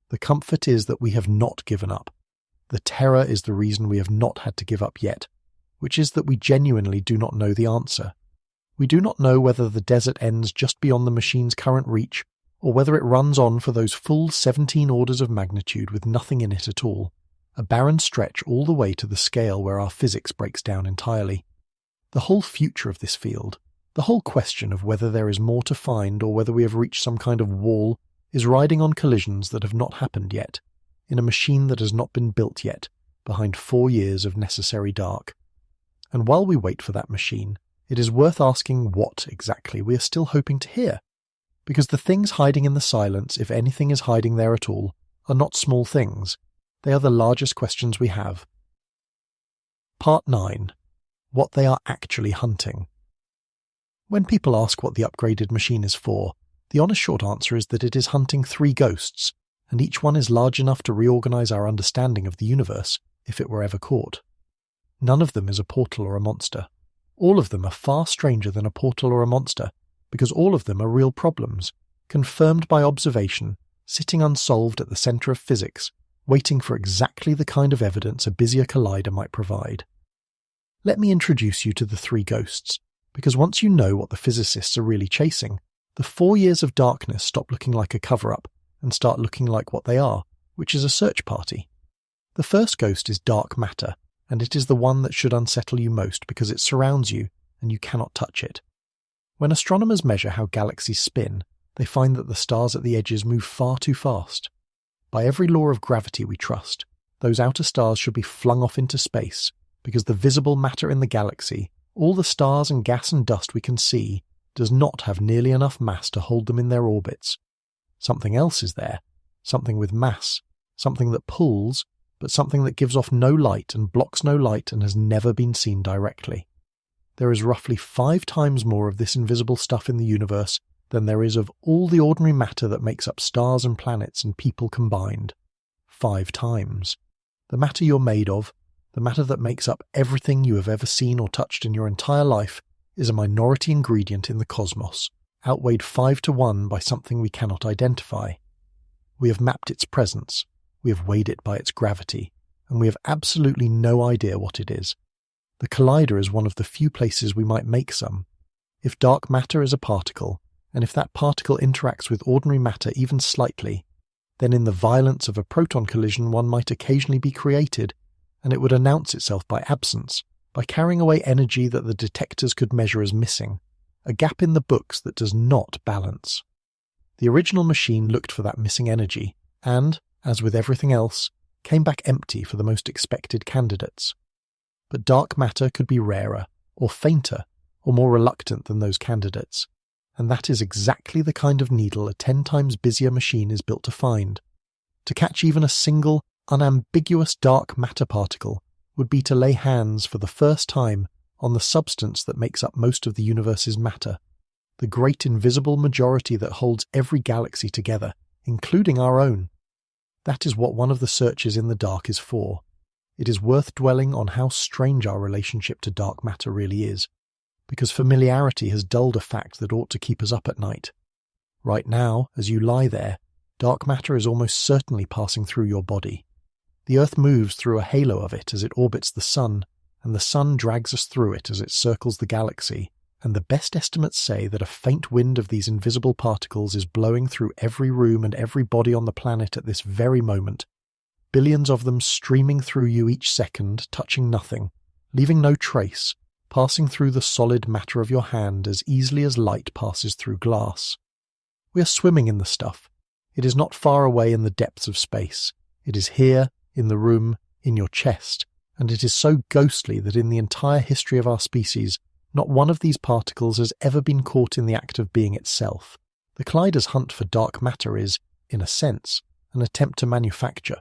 The comfort is that we have not given up. The terror is the reason we have not had to give up yet, which is that we genuinely do not know the answer. We do not know whether the desert ends just beyond the machine's current reach, or whether it runs on for those full 17 orders of magnitude with nothing in it at all, a barren stretch all the way to the scale where our physics breaks down entirely. The whole future of this field, the whole question of whether there is more to find or whether we have reached some kind of wall, is riding on collisions that have not happened yet, in a machine that has not been built yet, behind 4 years of necessary dark. And while we wait for that machine, it is worth asking what exactly we are still hoping to hear, because the things hiding in the silence, if anything is hiding there at all, are not small things. They are the largest questions we have. Part 9. What they are actually hunting. When people ask what the upgraded machine is for, the honest short answer is that it is hunting 3 ghosts, and each one is large enough to reorganize our understanding of the universe if it were ever caught. None of them is a portal or a monster. All of them are far stranger than a portal or a monster, because all of them are real problems, confirmed by observation, sitting unsolved at the center of physics, waiting for exactly the kind of evidence a busier collider might provide. Let me introduce you to the 3 ghosts, because once you know what the physicists are really chasing, the 4 years of darkness stop looking like a cover-up and start looking like what they are, which is a search party. The first ghost is dark matter, and it is the one that should unsettle you most because it surrounds you and you cannot touch it. When astronomers measure how galaxies spin, they find that the stars at the edges move far too fast. By every law of gravity we trust, those outer stars should be flung off into space, because the visible matter in the galaxy, all the stars and gas and dust we can see, does not have nearly enough mass to hold them in their orbits. Something else is there, something with mass, something that pulls, but something that gives off no light and blocks no light and has never been seen directly. There is roughly 5 times more of this invisible stuff in the universe than there is of all the ordinary matter that makes up stars and planets and people combined. 5 times. The matter you're made of, the matter that makes up everything you have ever seen or touched in your entire life, is a minority ingredient in the cosmos, outweighed 5 to 1 by something we cannot identify. We have mapped its presence, we have weighed it by its gravity, and we have absolutely no idea what it is. The collider is one of the few places we might make some. If dark matter is a particle, and if that particle interacts with ordinary matter even slightly, then in the violence of a proton collision one might occasionally be created, and it would announce itself by absence, by carrying away energy that the detectors could measure as missing, a gap in the books that does not balance. The original machine looked for that missing energy, and, as with everything else, came back empty for the most expected candidates. But dark matter could be rarer, or fainter, or more reluctant than those candidates, and that is exactly the kind of needle a 10 times busier machine is built to find. To catch even a single, unambiguous dark matter particle would be to lay hands for the first time on the substance that makes up most of the universe's matter, the great invisible majority that holds every galaxy together, including our own. That is what one of the searches in the dark is for. It is worth dwelling on how strange our relationship to dark matter really is, because familiarity has dulled a fact that ought to keep us up at night. Right now, as you lie there, dark matter is almost certainly passing through your body. The Earth moves through a halo of it as it orbits the Sun, and the Sun drags us through it as it circles the galaxy, and the best estimates say that a faint wind of these invisible particles is blowing through every room and every body on the planet at this very moment, billions of them streaming through you each second, touching nothing, leaving no trace, passing through the solid matter of your hand as easily as light passes through glass. We are swimming in the stuff. It is not far away in the depths of space. It is here, in the room, in your chest, and it is so ghostly that in the entire history of our species, not one of these particles has ever been caught in the act of being itself. The collider's hunt for dark matter is, in a sense, an attempt to manufacture,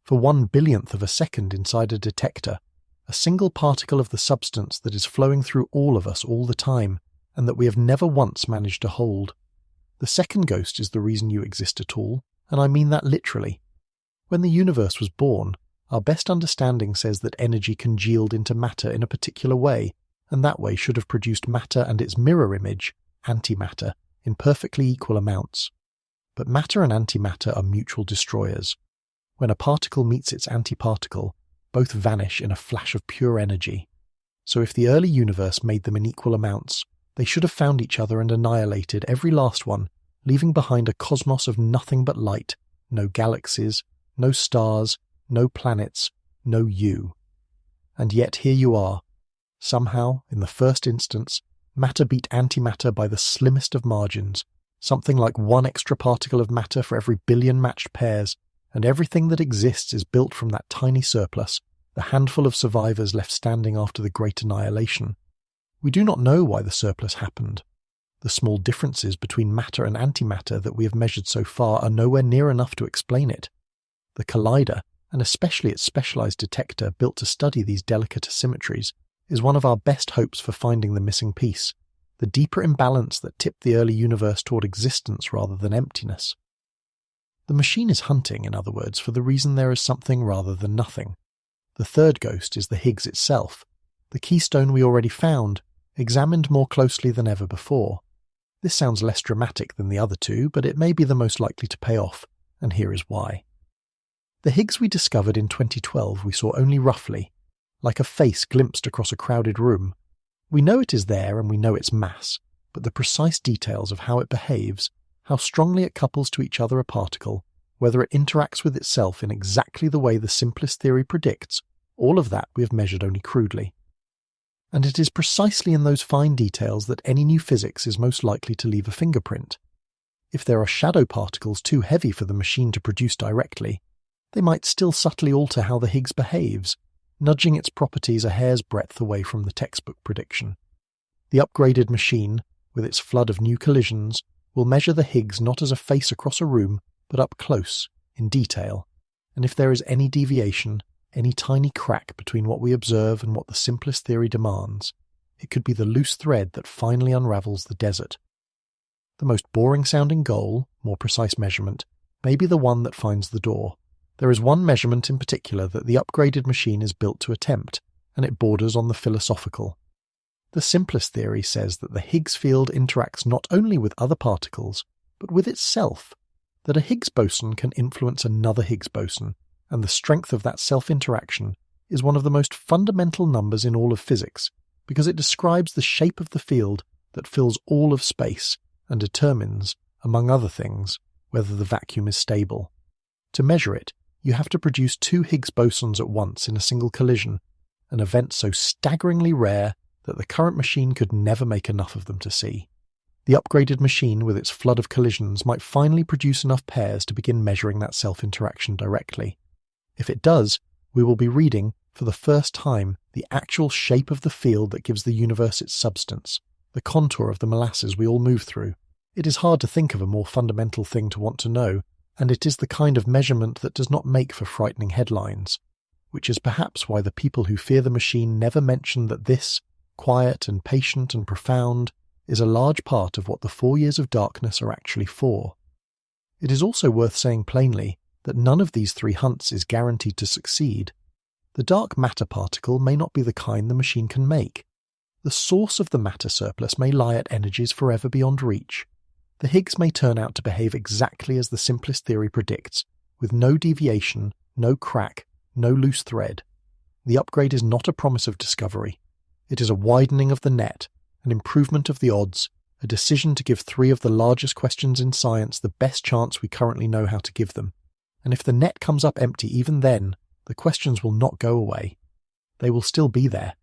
for 1/1000th of a second inside a detector, a single particle of the substance that is flowing through all of us all the time, and that we have never once managed to hold. The second ghost is the reason you exist at all, and I mean that literally. When the universe was born, our best understanding says that energy congealed into matter in a particular way, and that way should have produced matter and its mirror image, antimatter, in perfectly equal amounts. But matter and antimatter are mutual destroyers. When a particle meets its antiparticle, both vanish in a flash of pure energy. So if the early universe made them in equal amounts, they should have found each other and annihilated every last one, leaving behind a cosmos of nothing but light, no galaxies, no stars, no planets, no you. And yet here you are. Somehow, in the first instance, matter beat antimatter by the slimmest of margins, something like one extra particle of matter for every billion matched pairs, and everything that exists is built from that tiny surplus, the handful of survivors left standing after the Great Annihilation. We do not know why the surplus happened. The small differences between matter and antimatter that we have measured so far are nowhere near enough to explain it. The collider, and especially its specialized detector built to study these delicate asymmetries, is one of our best hopes for finding the missing piece, the deeper imbalance that tipped the early universe toward existence rather than emptiness. The machine is hunting, in other words, for the reason there is something rather than nothing. The third ghost is the Higgs itself, the keystone we already found, examined more closely than ever before. This sounds less dramatic than the other two, but it may be the most likely to pay off, and here is why. The Higgs we discovered in 2012 we saw only roughly, like a face glimpsed across a crowded room. We know it is there and we know its mass, but the precise details of how it behaves, how strongly it couples to each other a particle, whether it interacts with itself in exactly the way the simplest theory predicts, all of that we have measured only crudely. And it is precisely in those fine details that any new physics is most likely to leave a fingerprint. If there are shadow particles too heavy for the machine to produce directly, they might still subtly alter how the Higgs behaves, nudging its properties a hair's breadth away from the textbook prediction. The upgraded machine, with its flood of new collisions, will measure the Higgs not as a face across a room, but up close, in detail, and if there is any deviation, any tiny crack between what we observe and what the simplest theory demands, it could be the loose thread that finally unravels the desert. The most boring-sounding goal, more precise measurement, may be the one that finds the door. There is one measurement in particular that the upgraded machine is built to attempt, and it borders on the philosophical. The simplest theory says that the Higgs field interacts not only with other particles, but with itself, that a Higgs boson can influence another Higgs boson, and the strength of that self-interaction is one of the most fundamental numbers in all of physics, because it describes the shape of the field that fills all of space and determines, among other things, whether the vacuum is stable. To measure it, you have to produce two Higgs bosons at once in a single collision, an event so staggeringly rare that the current machine could never make enough of them to see. The upgraded machine with its flood of collisions might finally produce enough pairs to begin measuring that self-interaction directly. If it does, we will be reading, for the first time, the actual shape of the field that gives the universe its substance, the contour of the molasses we all move through. It is hard to think of a more fundamental thing to want to know, and it is the kind of measurement that does not make for frightening headlines, which is perhaps why the people who fear the machine never mention that this, quiet and patient and profound, is a large part of what the 4 years of darkness are actually for. It is also worth saying plainly that none of these three hunts is guaranteed to succeed. The dark matter particle may not be the kind the machine can make. The source of the matter surplus may lie at energies forever beyond reach. The Higgs may turn out to behave exactly as the simplest theory predicts, with no deviation, no crack, no loose thread. The upgrade is not a promise of discovery. It is a widening of the net, an improvement of the odds, a decision to give three of the largest questions in science the best chance we currently know how to give them. And if the net comes up empty even then, the questions will not go away. They will still be there.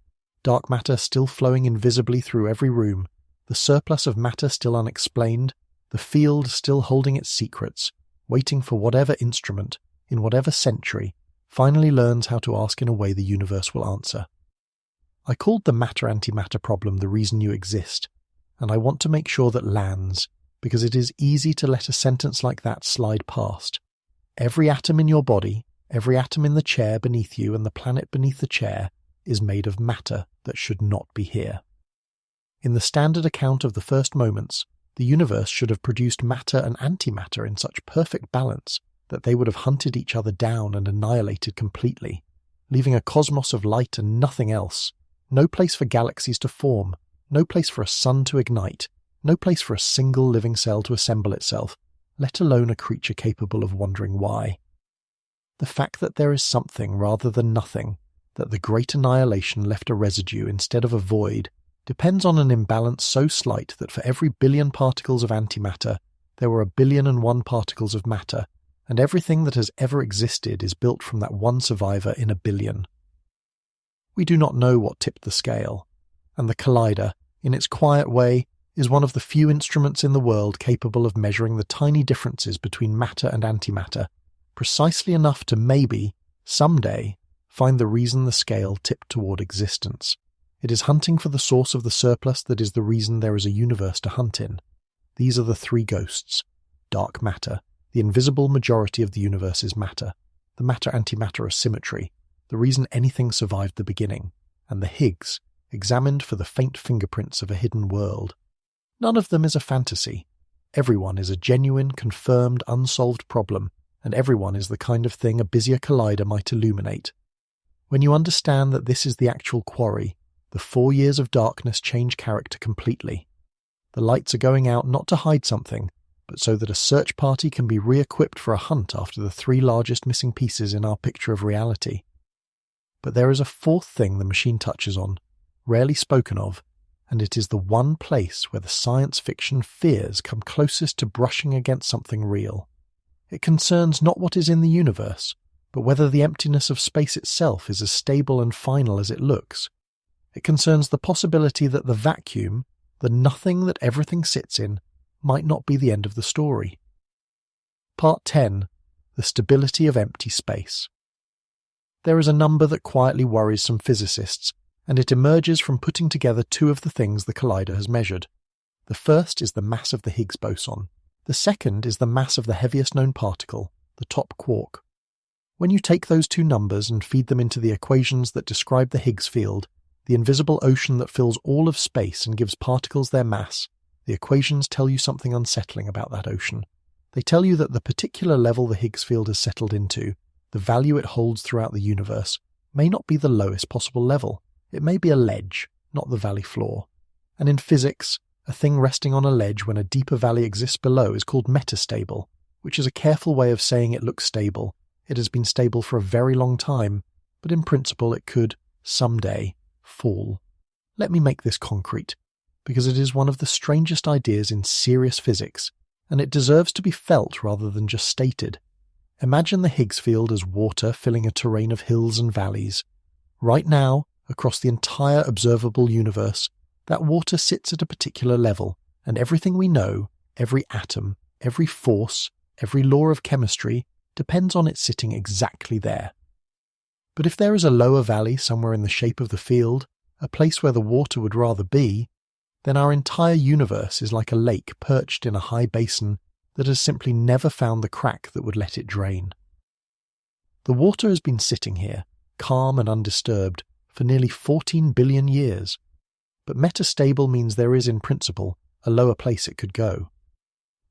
Dark matter still flowing invisibly through every room, the surplus of matter still unexplained, the field still holding its secrets, waiting for whatever instrument, in whatever century, finally learns how to ask in a way the universe will answer. I called the matter-antimatter problem the reason you exist, and I want to make sure that lands, because it is easy to let a sentence like that slide past. Every atom in your body, every atom in the chair beneath you and the planet beneath the chair is made of matter that should not be here. In the standard account of the first moments, the universe should have produced matter and antimatter in such perfect balance that they would have hunted each other down and annihilated completely, leaving a cosmos of light and nothing else. No place for galaxies to form, no place for a sun to ignite, no place for a single living cell to assemble itself, let alone a creature capable of wondering why. The fact that there is something rather than nothing, that the great annihilation left a residue instead of a void, depends on an imbalance so slight that for every billion particles of antimatter, there were 1,000,000,001 particles of matter, and everything that has ever existed is built from that one survivor in 1,000,000,000. We do not know what tipped the scale, and the collider, in its quiet way, is one of the few instruments in the world capable of measuring the tiny differences between matter and antimatter, precisely enough to maybe, someday, find the reason the scale tipped toward existence. It is hunting for the source of the surplus that is the reason there is a universe to hunt in. These are the three ghosts: dark matter, the invisible majority of the universe is matter, the matter-antimatter asymmetry, the reason anything survived the beginning, and the Higgs, examined for the faint fingerprints of a hidden world. None of them is a fantasy. Everyone is a genuine, confirmed, unsolved problem, and everyone is the kind of thing a busier collider might illuminate. When you understand that this is the actual quarry, the 4 years of darkness change character completely. The lights are going out not to hide something, but so that a search party can be re-equipped for a hunt after the 3 largest missing pieces in our picture of reality. But there is a fourth thing the machine touches on, rarely spoken of, and it is the one place where the science fiction fears come closest to brushing against something real. It concerns not what is in the universe, but whether the emptiness of space itself is as stable and final as it looks. It concerns the possibility that the vacuum, the nothing that everything sits in, might not be the end of the story. Part 10. The stability of empty space. There is a number that quietly worries some physicists, and it emerges from putting together 2 of the things the collider has measured. The first is the mass of the Higgs boson. The second is the mass of the heaviest known particle, the top quark. When you take those 2 numbers and feed them into the equations that describe the Higgs field, the invisible ocean that fills all of space and gives particles their mass, the equations tell you something unsettling about that ocean. They tell you that the particular level the Higgs field has settled into, the value it holds throughout the universe, may not be the lowest possible level. It may be a ledge, not the valley floor. And in physics, a thing resting on a ledge when a deeper valley exists below is called metastable, which is a careful way of saying it looks stable. It has been stable for a very long time, but in principle it could, someday, fall. Let me make this concrete, because it is one of the strangest ideas in serious physics, and it deserves to be felt rather than just stated. Imagine the Higgs field as water filling a terrain of hills and valleys. Right now, across the entire observable universe, that water sits at a particular level, and everything we know, every atom, every force, every law of chemistry, depends on it sitting exactly there. But if there is a lower valley somewhere in the shape of the field, a place where the water would rather be, then our entire universe is like a lake perched in a high basin that has simply never found the crack that would let it drain. The water has been sitting here, calm and undisturbed, for nearly 14 billion years. But metastable means there is, in principle, a lower place it could go.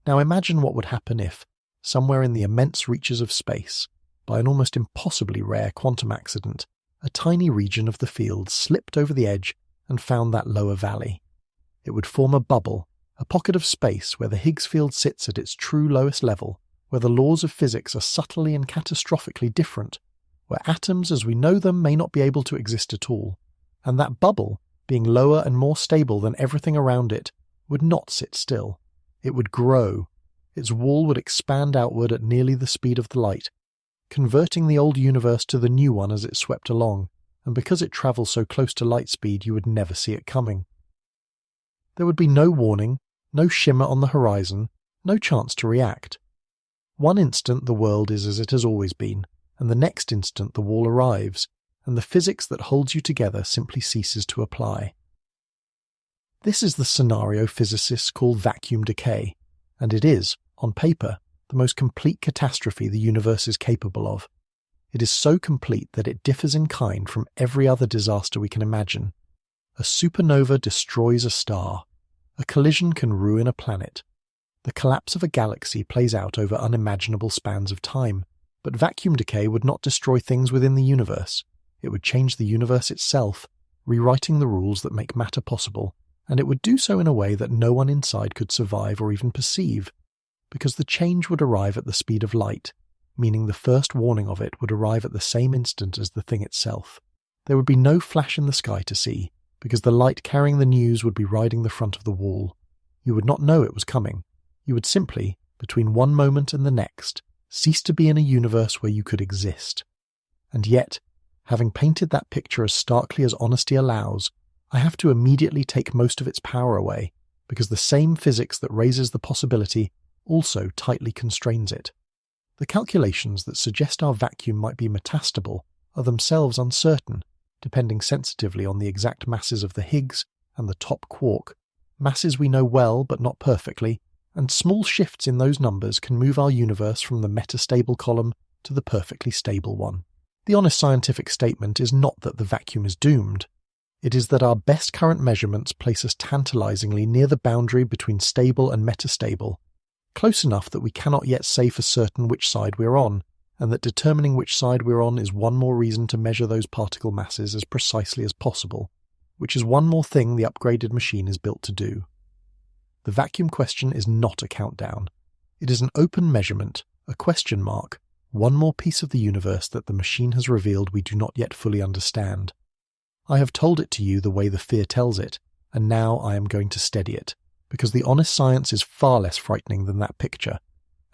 Now imagine what would happen if, somewhere in the immense reaches of space, by an almost impossibly rare quantum accident, a tiny region of the field slipped over the edge and found that lower valley. It would form a bubble, a pocket of space where the Higgs field sits at its true lowest level, where the laws of physics are subtly and catastrophically different, where atoms as we know them may not be able to exist at all, and that bubble, being lower and more stable than everything around it, would not sit still. It would grow. Its wall would expand outward at nearly the speed of the light, converting the old universe to the new one as it swept along, and because it travels so close to light speed you would never see it coming. There would be no warning, no shimmer on the horizon, no chance to react. One instant the world is as it has always been, and the next instant the wall arrives, and the physics that holds you together simply ceases to apply. This is the scenario physicists call vacuum decay, and it is, on paper, the most complete catastrophe the universe is capable of. It is so complete that it differs in kind from every other disaster we can imagine. A supernova destroys a star. A collision can ruin a planet. The collapse of a galaxy plays out over unimaginable spans of time, but vacuum decay would not destroy things within the universe. It would change the universe itself, rewriting the rules that make matter possible, and it would do so in a way that no one inside could survive or even perceive, because the change would arrive at the speed of light, meaning the first warning of it would arrive at the same instant as the thing itself. There would be no flash in the sky to see, because the light carrying the news would be riding the front of the wall. You would not know it was coming. You would simply, between one moment and the next, cease to be in a universe where you could exist. And yet, having painted that picture as starkly as honesty allows, I have to immediately take most of its power away, because the same physics that raises the possibility also tightly constrains it. The calculations that suggest our vacuum might be metastable are themselves uncertain, depending sensitively on the exact masses of the Higgs and the top quark, masses we know well but not perfectly, and small shifts in those numbers can move our universe from the metastable column to the perfectly stable one. The honest scientific statement is not that the vacuum is doomed. It is that our best current measurements place us tantalizingly near the boundary between stable and metastable, close enough that we cannot yet say for certain which side we're on, and that determining which side we're on is one more reason to measure those particle masses as precisely as possible, which is one more thing the upgraded machine is built to do. The vacuum question is not a countdown. It is an open measurement, a question mark, one more piece of the universe that the machine has revealed we do not yet fully understand. I have told it to you the way the fear tells it, and now I am going to steady it, because the honest science is far less frightening than that picture,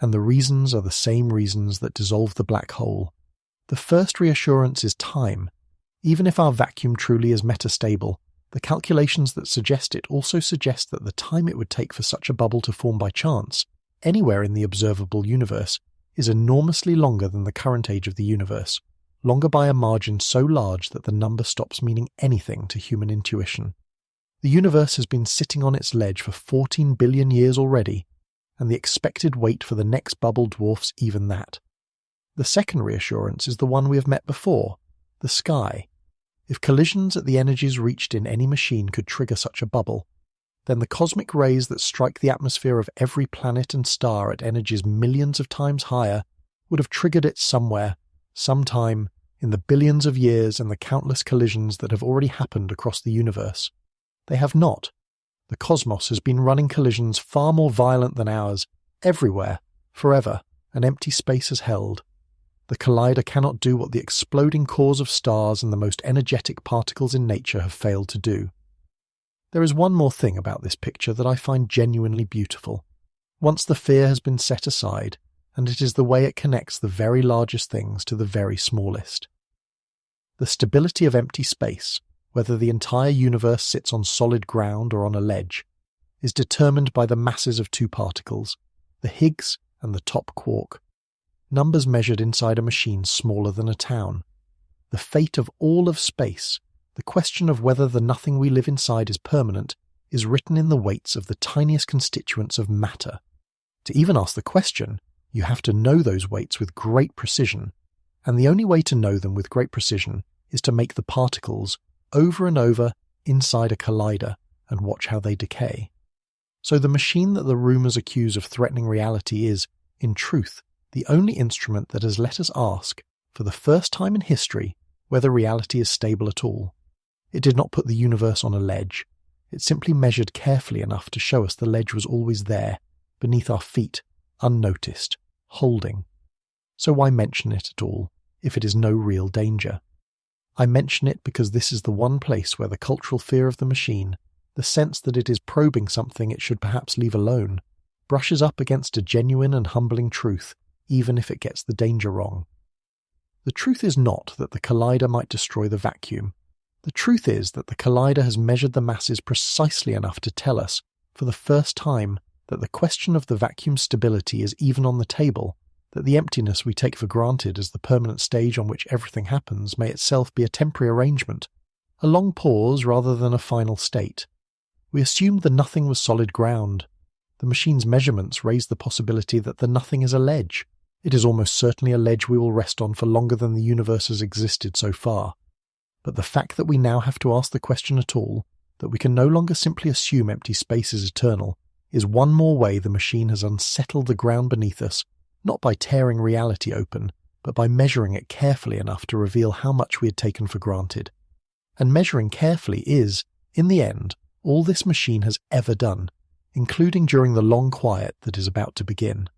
and the reasons are the same reasons that dissolve the black hole. The first reassurance is time. Even if our vacuum truly is metastable, the calculations that suggest it also suggest that the time it would take for such a bubble to form by chance, anywhere in the observable universe, is enormously longer than the current age of the universe, longer by a margin so large that the number stops meaning anything to human intuition. The universe has been sitting on its ledge for 14 billion years already, and the expected wait for the next bubble dwarfs even that. The second reassurance is the one we have met before, the sky. If collisions at the energies reached in any machine could trigger such a bubble, then the cosmic rays that strike the atmosphere of every planet and star at energies millions of times higher would have triggered it somewhere, sometime, in the billions of years and the countless collisions that have already happened across the universe. They have not. The cosmos has been running collisions far more violent than ours, everywhere, forever, and empty space has held. The collider cannot do what the exploding cores of stars and the most energetic particles in nature have failed to do. There is one more thing about this picture that I find genuinely beautiful. Once the fear has been set aside, and it is the way it connects the very largest things to the very smallest. The stability of empty space, whether the entire universe sits on solid ground or on a ledge, is determined by the masses of two particles, the Higgs and the top quark, numbers measured inside a machine smaller than a town. The fate of all of space, the question of whether the nothing we live inside is permanent, is written in the weights of the tiniest constituents of matter. To even ask the question, you have to know those weights with great precision, and the only way to know them with great precision is to make the particles over and over inside a collider and watch how they decay. So the machine that the rumours accuse of threatening reality is, in truth, the only instrument that has let us ask, for the first time in history, whether reality is stable at all. It did not put the universe on a ledge. It simply measured carefully enough to show us the ledge was always there, beneath our feet, unnoticed, holding. So why mention it at all, if it is no real danger? I mention it because this is the one place where the cultural fear of the machine, the sense that it is probing something it should perhaps leave alone, brushes up against a genuine and humbling truth, even if it gets the danger wrong. The truth is not that the collider might destroy the vacuum. The truth is that the collider has measured the masses precisely enough to tell us, for the first time, that the question of the vacuum's stability is even on the table, that the emptiness we take for granted as the permanent stage on which everything happens may itself be a temporary arrangement, a long pause rather than a final state. We assumed the nothing was solid ground. The machine's measurements raise the possibility that the nothing is a ledge. It is almost certainly a ledge we will rest on for longer than the universe has existed so far. But the fact that we now have to ask the question at all, that we can no longer simply assume empty space is eternal, is one more way the machine has unsettled the ground beneath us, not by tearing reality open, but by measuring it carefully enough to reveal how much we had taken for granted. And measuring carefully is, in the end, all this machine has ever done, including during the long quiet that is about to begin.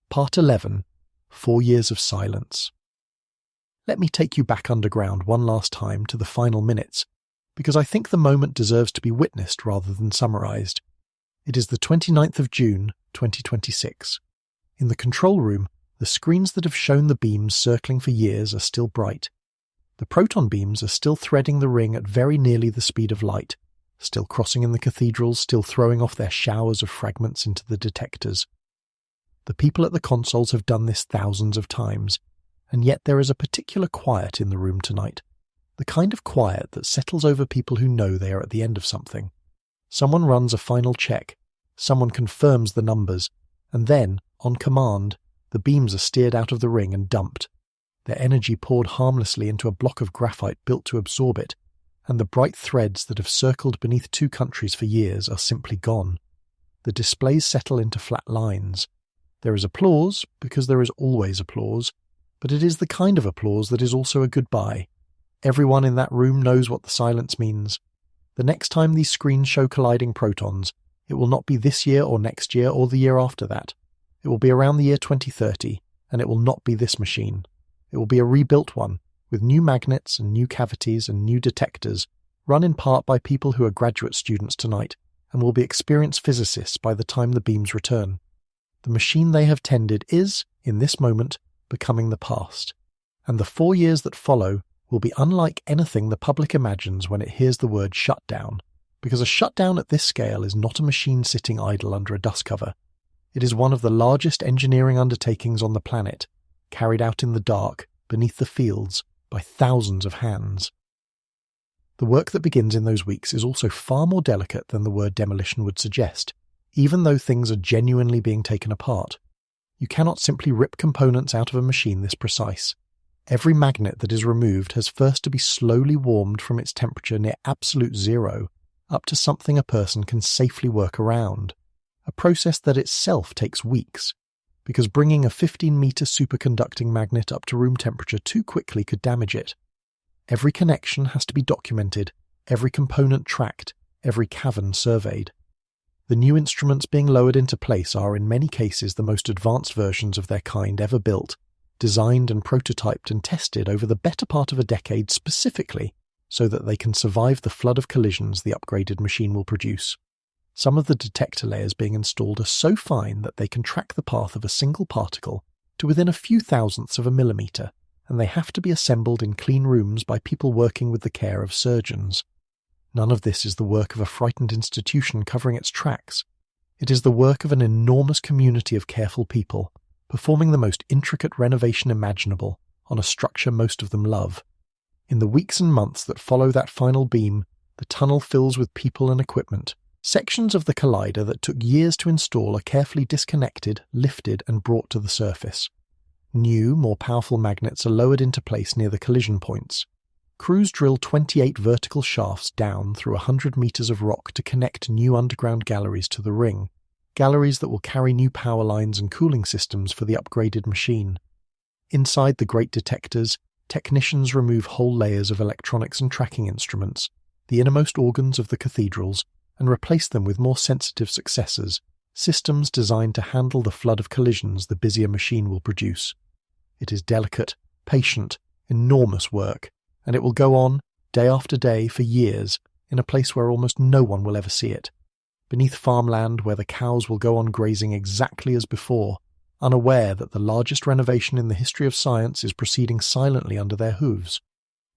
Part 11. 4 Years of Silence. Let me take you back underground one last time to the final minutes, because I think the moment deserves to be witnessed rather than summarized. It is the 29th of June, 2026. In the control room, the screens that have shown the beams circling for years are still bright. The proton beams are still threading the ring at very nearly the speed of light, still crossing in the cathedrals, still throwing off their showers of fragments into the detectors. The people at the consoles have done this thousands of times, and yet there is a particular quiet in the room tonight, the kind of quiet that settles over people who know they are at the end of something. Someone runs a final check, someone confirms the numbers, and then, on command, the beams are steered out of the ring and dumped, their energy poured harmlessly into a block of graphite built to absorb it, and the bright threads that have circled beneath 2 countries for years are simply gone. The displays settle into flat lines. There is applause, because there is always applause, but it is the kind of applause that is also a goodbye. Everyone in that room knows what the silence means. The next time these screens show colliding protons, it will not be this year or next year or the year after that. It will be around the year 2030, and it will not be this machine. It will be a rebuilt one, with new magnets and new cavities and new detectors, run in part by people who are graduate students tonight, and will be experienced physicists by the time the beams return. The machine they have tended is, in this moment, becoming the past, and the 4 years that follow will be unlike anything the public imagines when it hears the word shutdown, because a shutdown at this scale is not a machine sitting idle under a dust cover. It is one of the largest engineering undertakings on the planet, carried out in the dark, beneath the fields, by thousands of hands. The work that begins in those weeks is also far more delicate than the word demolition would suggest, even though things are genuinely being taken apart. You cannot simply rip components out of a machine this precise. Every magnet that is removed has first to be slowly warmed from its temperature near absolute zero up to something a person can safely work around, a process that itself takes weeks, because bringing a 15-meter superconducting magnet up to room temperature too quickly could damage it. Every connection has to be documented, every component tracked, every cavern surveyed. The new instruments being lowered into place are in many cases the most advanced versions of their kind ever built, designed and prototyped and tested over the better part of a decade specifically so that they can survive the flood of collisions the upgraded machine will produce. Some of the detector layers being installed are so fine that they can track the path of a single particle to within a few thousandths of a millimeter, and they have to be assembled in clean rooms by people working with the care of surgeons. None of this is the work of a frightened institution covering its tracks. It is the work of an enormous community of careful people, performing the most intricate renovation imaginable on a structure most of them love. In the weeks and months that follow that final beam, the tunnel fills with people and equipment. Sections of the collider that took years to install are carefully disconnected, lifted, and brought to the surface. New, more powerful magnets are lowered into place near the collision points. Crews drill 28 vertical shafts down through 100 meters of rock to connect new underground galleries to the ring, galleries that will carry new power lines and cooling systems for the upgraded machine. Inside the great detectors, technicians remove whole layers of electronics and tracking instruments, the innermost organs of the cathedrals, and replace them with more sensitive successors, systems designed to handle the flood of collisions the busier machine will produce. It is delicate, patient, enormous work, and it will go on, day after day, for years, in a place where almost no one will ever see it, beneath farmland where the cows will go on grazing exactly as before, unaware that the largest renovation in the history of science is proceeding silently under their hooves.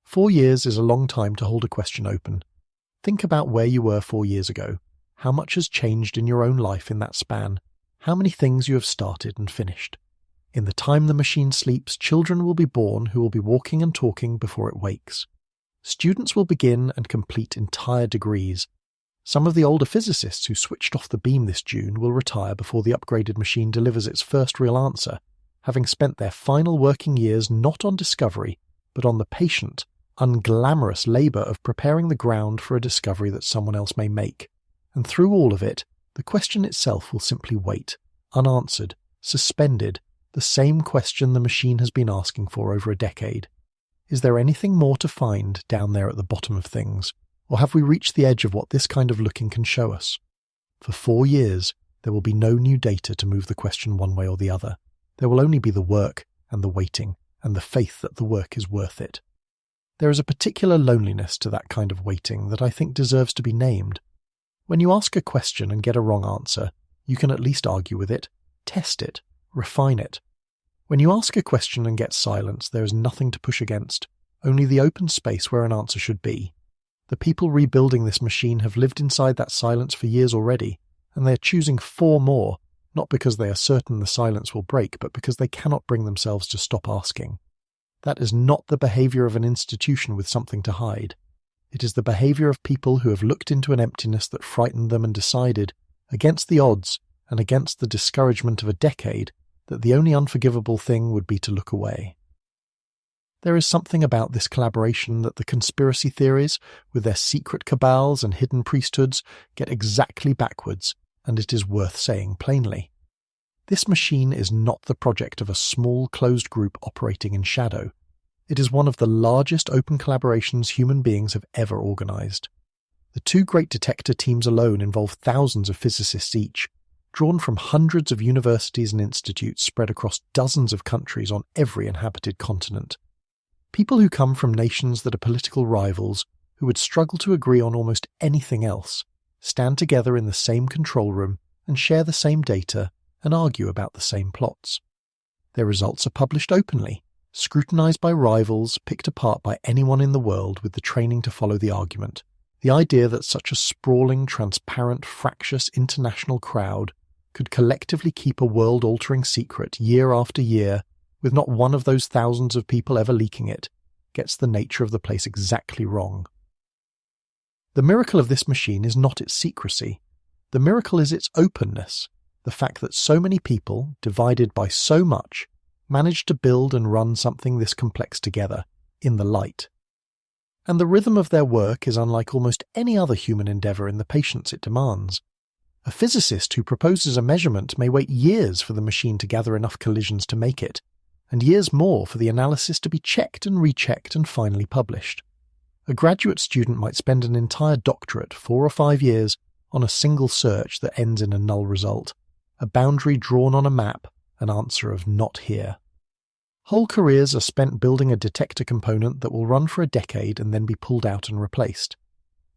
4 years is a long time to hold a question open. Think about where you were 4 years ago. How much has changed in your own life in that span? How many things you have started and finished? In the time the machine sleeps, children will be born who will be walking and talking before it wakes. Students will begin and complete entire degrees. Some of the older physicists who switched off the beam this June will retire before the upgraded machine delivers its first real answer, having spent their final working years not on discovery, but on the patient, unglamorous labour of preparing the ground for a discovery that someone else may make. And through all of it, the The question itself will simply wait, unanswered, suspended, the same question the machine has been asking for over a decade. Is there anything more to find down there at the bottom of things, or have we reached the edge of what this kind of looking can show us? For 4 years, there will be no new data to move the question one way or the other. There will only be the work and the waiting and the faith that the work is worth it. There is a particular loneliness to that kind of waiting that I think deserves to be named. When you ask a question and get a wrong answer, you can at least argue with it, test it, refine it. When you ask a question and get silence, there is nothing to push against, only the open space where an answer should be. The people rebuilding this machine have lived inside that silence for years already, and they are choosing 4 more, not because they are certain the silence will break, but because they cannot bring themselves to stop asking. That is not the behavior of an institution with something to hide. It is the behavior of people who have looked into an emptiness that frightened them and decided, against the odds and against the discouragement of a decade, that the only unforgivable thing would be to look away. There is something about this collaboration that the conspiracy theories, with their secret cabals and hidden priesthoods, get exactly backwards, and it is worth saying plainly. This machine is not the project of a small, closed group operating in shadow. It is one of the largest open collaborations human beings have ever organized. The 2 great detector teams alone involve thousands of physicists each, drawn from hundreds of universities and institutes spread across dozens of countries on every inhabited continent. People who come from nations that are political rivals, who would struggle to agree on almost anything else, stand together in the same control room and share the same data and argue about the same plots. Their results are published openly, scrutinized by rivals, picked apart by anyone in the world with the training to follow the argument. The idea that such a sprawling, transparent, fractious international crowd could collectively keep a world-altering secret year after year, with not one of those thousands of people ever leaking it, gets the nature of the place exactly wrong. The miracle of this machine is not its secrecy. The miracle is its openness, the fact that so many people, divided by so much, managed to build and run something this complex together, in the light. And the rhythm of their work is unlike almost any other human endeavour in the patience it demands. A physicist who proposes a measurement may wait years for the machine to gather enough collisions to make it, and years more for the analysis to be checked and rechecked and finally published. A graduate student might spend an entire doctorate, 4 or 5 years, on a single search that ends in a null result, a boundary drawn on a map, an answer of not here. Whole careers are spent building a detector component that will run for a decade and then be pulled out and replaced.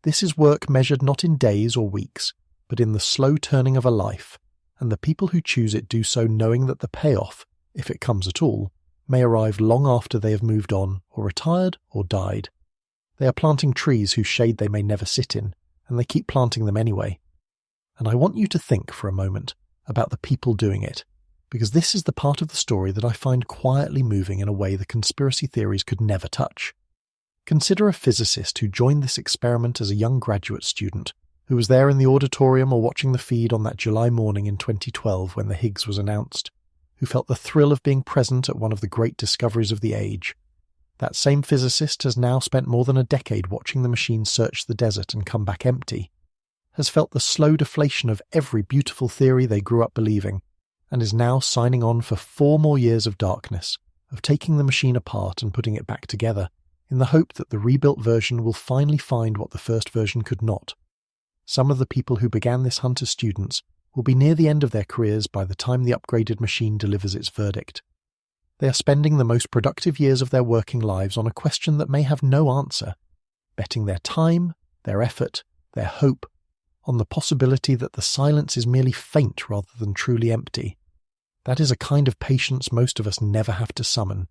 This is work measured not in days or weeks, but in the slow turning of a life, and the people who choose it do so knowing that the payoff, if it comes at all, may arrive long after they have moved on, or retired, or died. They are planting trees whose shade they may never sit in, and they keep planting them anyway. And I want you to think for a moment about the people doing it, because this is the part of the story that I find quietly moving in a way the conspiracy theories could never touch. Consider a physicist who joined this experiment as a young graduate student, who was there in the auditorium or watching the feed on that July morning in 2012 when the Higgs was announced, who felt the thrill of being present at one of the great discoveries of the age. That same physicist has now spent more than a decade watching the machine search the desert and come back empty, has felt the slow deflation of every beautiful theory they grew up believing, and is now signing on for 4 more years of darkness, of taking the machine apart and putting it back together, in the hope that the rebuilt version will finally find what the first version could not. Some of the people who began this hunt as students will be near the end of their careers by the time the upgraded machine delivers its verdict. They are spending the most productive years of their working lives on a question that may have no answer, betting their time, their effort, their hope, on the possibility that the silence is merely faint rather than truly empty. That is a kind of patience most of us never have to summon.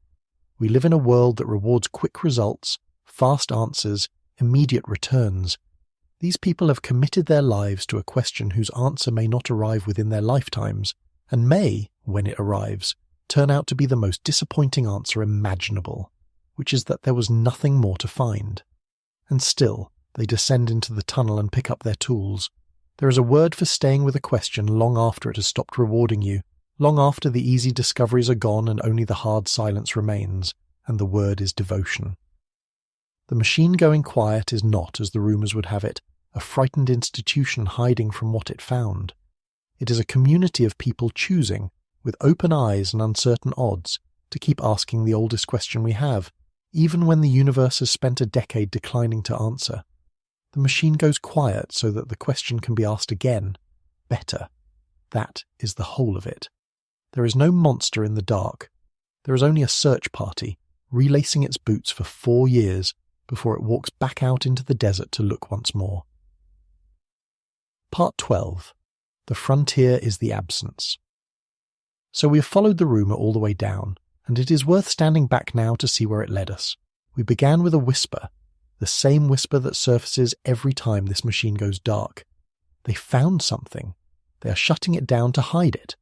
We live in a world that rewards quick results, fast answers, immediate returns. These people have committed their lives to a question whose answer may not arrive within their lifetimes, and may, when it arrives, turn out to be the most disappointing answer imaginable, which is that there was nothing more to find. And still, they descend into the tunnel and pick up their tools. There is a word for staying with a question long after it has stopped rewarding you, long after the easy discoveries are gone and only the hard silence remains, and the word is devotion. The machine going quiet is not, as the rumours would have it, a frightened institution hiding from what it found. It is a community of people choosing, with open eyes and uncertain odds, to keep asking the oldest question we have, even when the universe has spent a decade declining to answer. The machine goes quiet so that the question can be asked again, better. That is the whole of it. There is no monster in the dark. There is only a search party, relacing its boots for 4 years before it walks back out into the desert to look once more. Part 12. The frontier is the absence. So we have followed the rumour all the way down, and it is worth standing back now to see where it led us. We began with a whisper, the same whisper that surfaces every time this machine goes dark. They found something. They are shutting it down to hide it.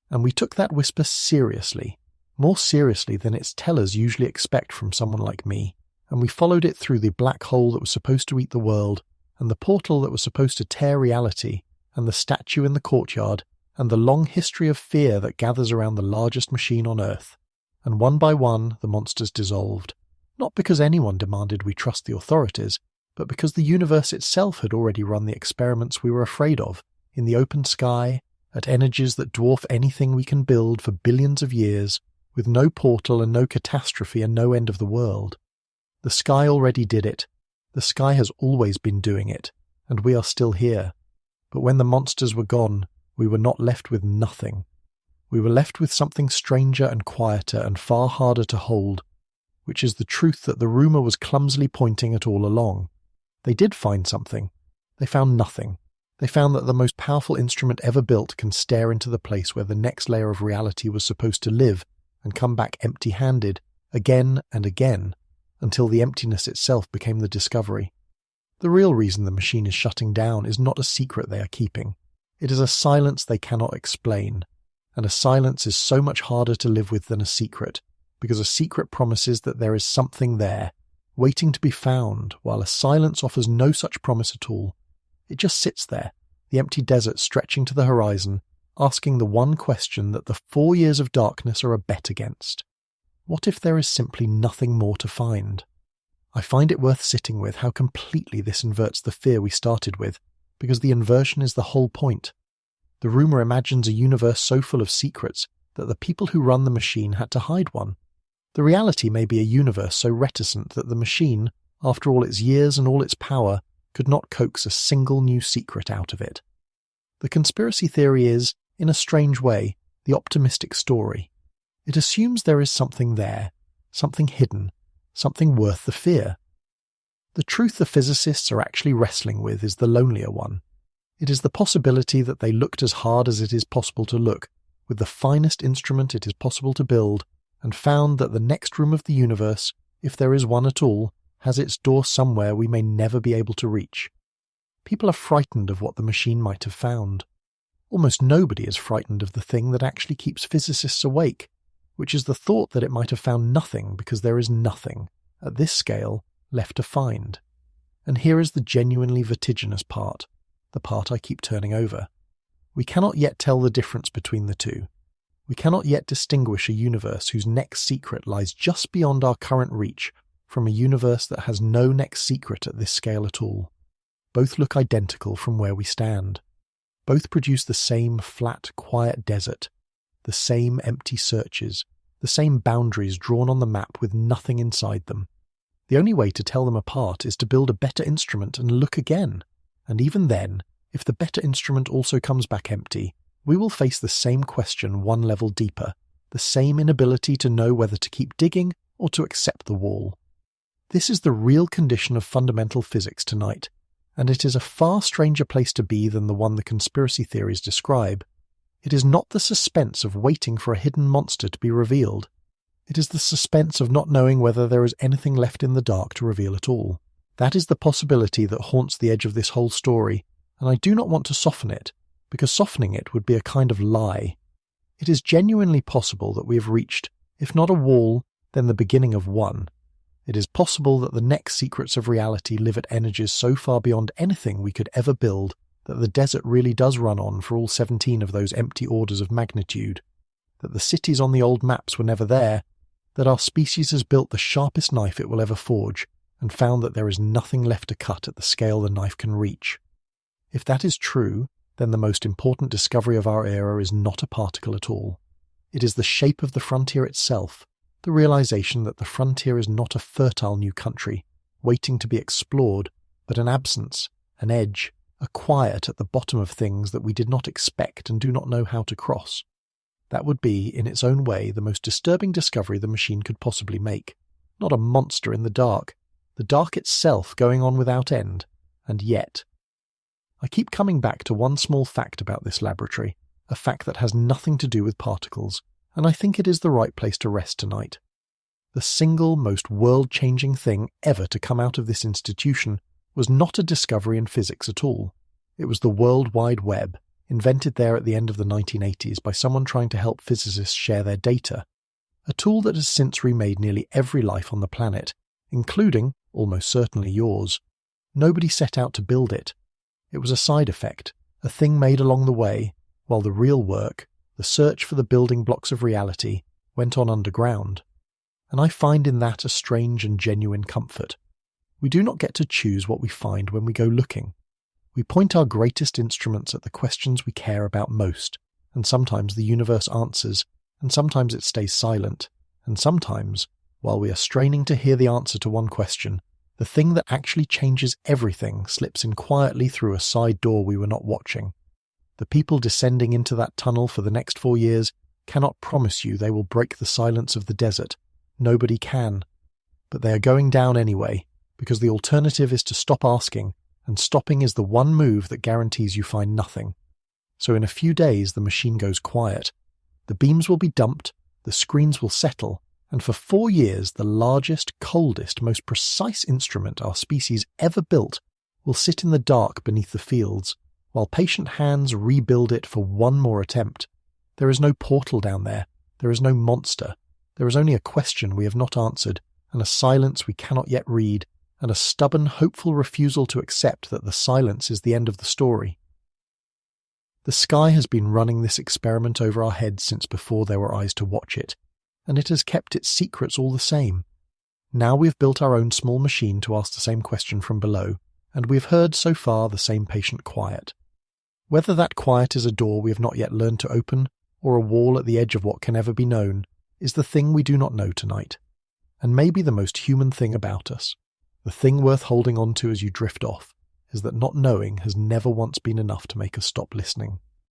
And we took that whisper seriously, more seriously than its tellers usually expect from someone like me, and we followed it through the black hole that was supposed to eat the world, and the portal that was supposed to tear reality, and the statue in the courtyard, and the long history of fear that gathers around the largest machine on Earth. And one by one the monsters dissolved, not because anyone demanded we trust the authorities, but because the universe itself had already run the experiments we were afraid of, in the open sky, at energies that dwarf anything we can build for billions of years, with no portal and no catastrophe and no end of the world. The sky already did it. The sky has always been doing it, and we are still here. But when the monsters were gone, we were not left with nothing. We were left with something stranger and quieter and far harder to hold, which is the truth that the rumour was clumsily pointing at all along. They did find something. They found nothing. They found that the most powerful instrument ever built can stare into the place where the next layer of reality was supposed to live and come back empty-handed, again and again, until the emptiness itself became the discovery. The real reason the machine is shutting down is not a secret they are keeping. It is a silence they cannot explain, and a silence is so much harder to live with than a secret, because a secret promises that there is something there, waiting to be found, while a silence offers no such promise at all. It just sits there, the empty desert stretching to the horizon, asking the one question that the 4 years of darkness are a bet against. What if there is simply nothing more to find? I find it worth sitting with how completely this inverts the fear we started with, because the inversion is the whole point. The rumour imagines a universe so full of secrets that the people who run the machine had to hide one. The reality may be a universe so reticent that the machine, after all its years and all its power, could not coax a single new secret out of it. The conspiracy theory is, in a strange way, the optimistic story. It assumes there is something there, something hidden, something worth the fear. The truth the physicists are actually wrestling with is the lonelier one. It is the possibility that they looked as hard as it is possible to look, with the finest instrument it is possible to build, and found that the next room of the universe, if there is one at all, has its door somewhere we may never be able to reach. People are frightened of what the machine might have found. Almost nobody is frightened of the thing that actually keeps physicists awake, which is the thought that it might have found nothing because there is nothing, at this scale, left to find. And here is the genuinely vertiginous part, the part I keep turning over. We cannot yet tell the difference between the two. We cannot yet distinguish a universe whose next secret lies just beyond our current reach from a universe that has no next secret at this scale at all. Both look identical from where we stand. Both produce the same flat, quiet desert, the same empty searches, the same boundaries drawn on the map with nothing inside them. The only way to tell them apart is to build a better instrument and look again. And even then, if the better instrument also comes back empty, we will face the same question one level deeper, the same inability to know whether to keep digging or to accept the wall. This is the real condition of fundamental physics tonight, and it is a far stranger place to be than the one the conspiracy theories describe. It is not the suspense of waiting for a hidden monster to be revealed. It is the suspense of not knowing whether there is anything left in the dark to reveal at all. That is the possibility that haunts the edge of this whole story, and I do not want to soften it, because softening it would be a kind of lie. It is genuinely possible that we have reached, if not a wall, then the beginning of one. It is possible that the next secrets of reality live at energies so far beyond anything we could ever build that the desert really does run on for all 17 of those empty orders of magnitude, that the cities on the old maps were never there, that our species has built the sharpest knife it will ever forge, and found that there is nothing left to cut at the scale the knife can reach. If that is true, then the most important discovery of our era is not a particle at all. It is the shape of the frontier itself, the realization that the frontier is not a fertile new country, waiting to be explored, but an absence, an edge, a quiet at the bottom of things that we did not expect and do not know how to cross. That would be, in its own way, the most disturbing discovery the machine could possibly make. Not a monster in the dark itself going on without end, and yet. I keep coming back to one small fact about this laboratory, a fact that has nothing to do with particles, and I think it is the right place to rest tonight. The single most world-changing thing ever to come out of this institution was not a discovery in physics at all. It was the World Wide Web, invented there at the end of the 1980s by someone trying to help physicists share their data, a tool that has since remade nearly every life on the planet, including, almost certainly yours. Nobody set out to build it. It was a side effect, a thing made along the way, while the real work, the search for the building blocks of reality, went on underground. And I find in that a strange and genuine comfort. We do not get to choose what we find when we go looking. We point our greatest instruments at the questions we care about most, and sometimes the universe answers, and sometimes it stays silent, and sometimes, while we are straining to hear the answer to one question, the thing that actually changes everything slips in quietly through a side door we were not watching. The people descending into that tunnel for the next 4 years cannot promise you they will break the silence of the desert. Nobody can. But they are going down anyway, because the alternative is to stop asking, and stopping is the one move that guarantees you find nothing. So in a few days the machine goes quiet. The beams will be dumped, the screens will settle, and for 4 years the largest, coldest, most precise instrument our species ever built will sit in the dark beneath the fields, while patient hands rebuild it for one more attempt. There is no portal down there. There is no monster. There is only a question we have not answered, and a silence we cannot yet read, and a stubborn, hopeful refusal to accept that the silence is the end of the story. The sky has been running this experiment over our heads since before there were eyes to watch it, and it has kept its secrets all the same. Now we have built our own small machine to ask the same question from below, and we have heard so far the same patient quiet. Whether that quiet is a door we have not yet learned to open, or a wall at the edge of what can never be known, is the thing we do not know tonight, and maybe the most human thing about us. The thing worth holding on to as you drift off is that not knowing has never once been enough to make us stop listening.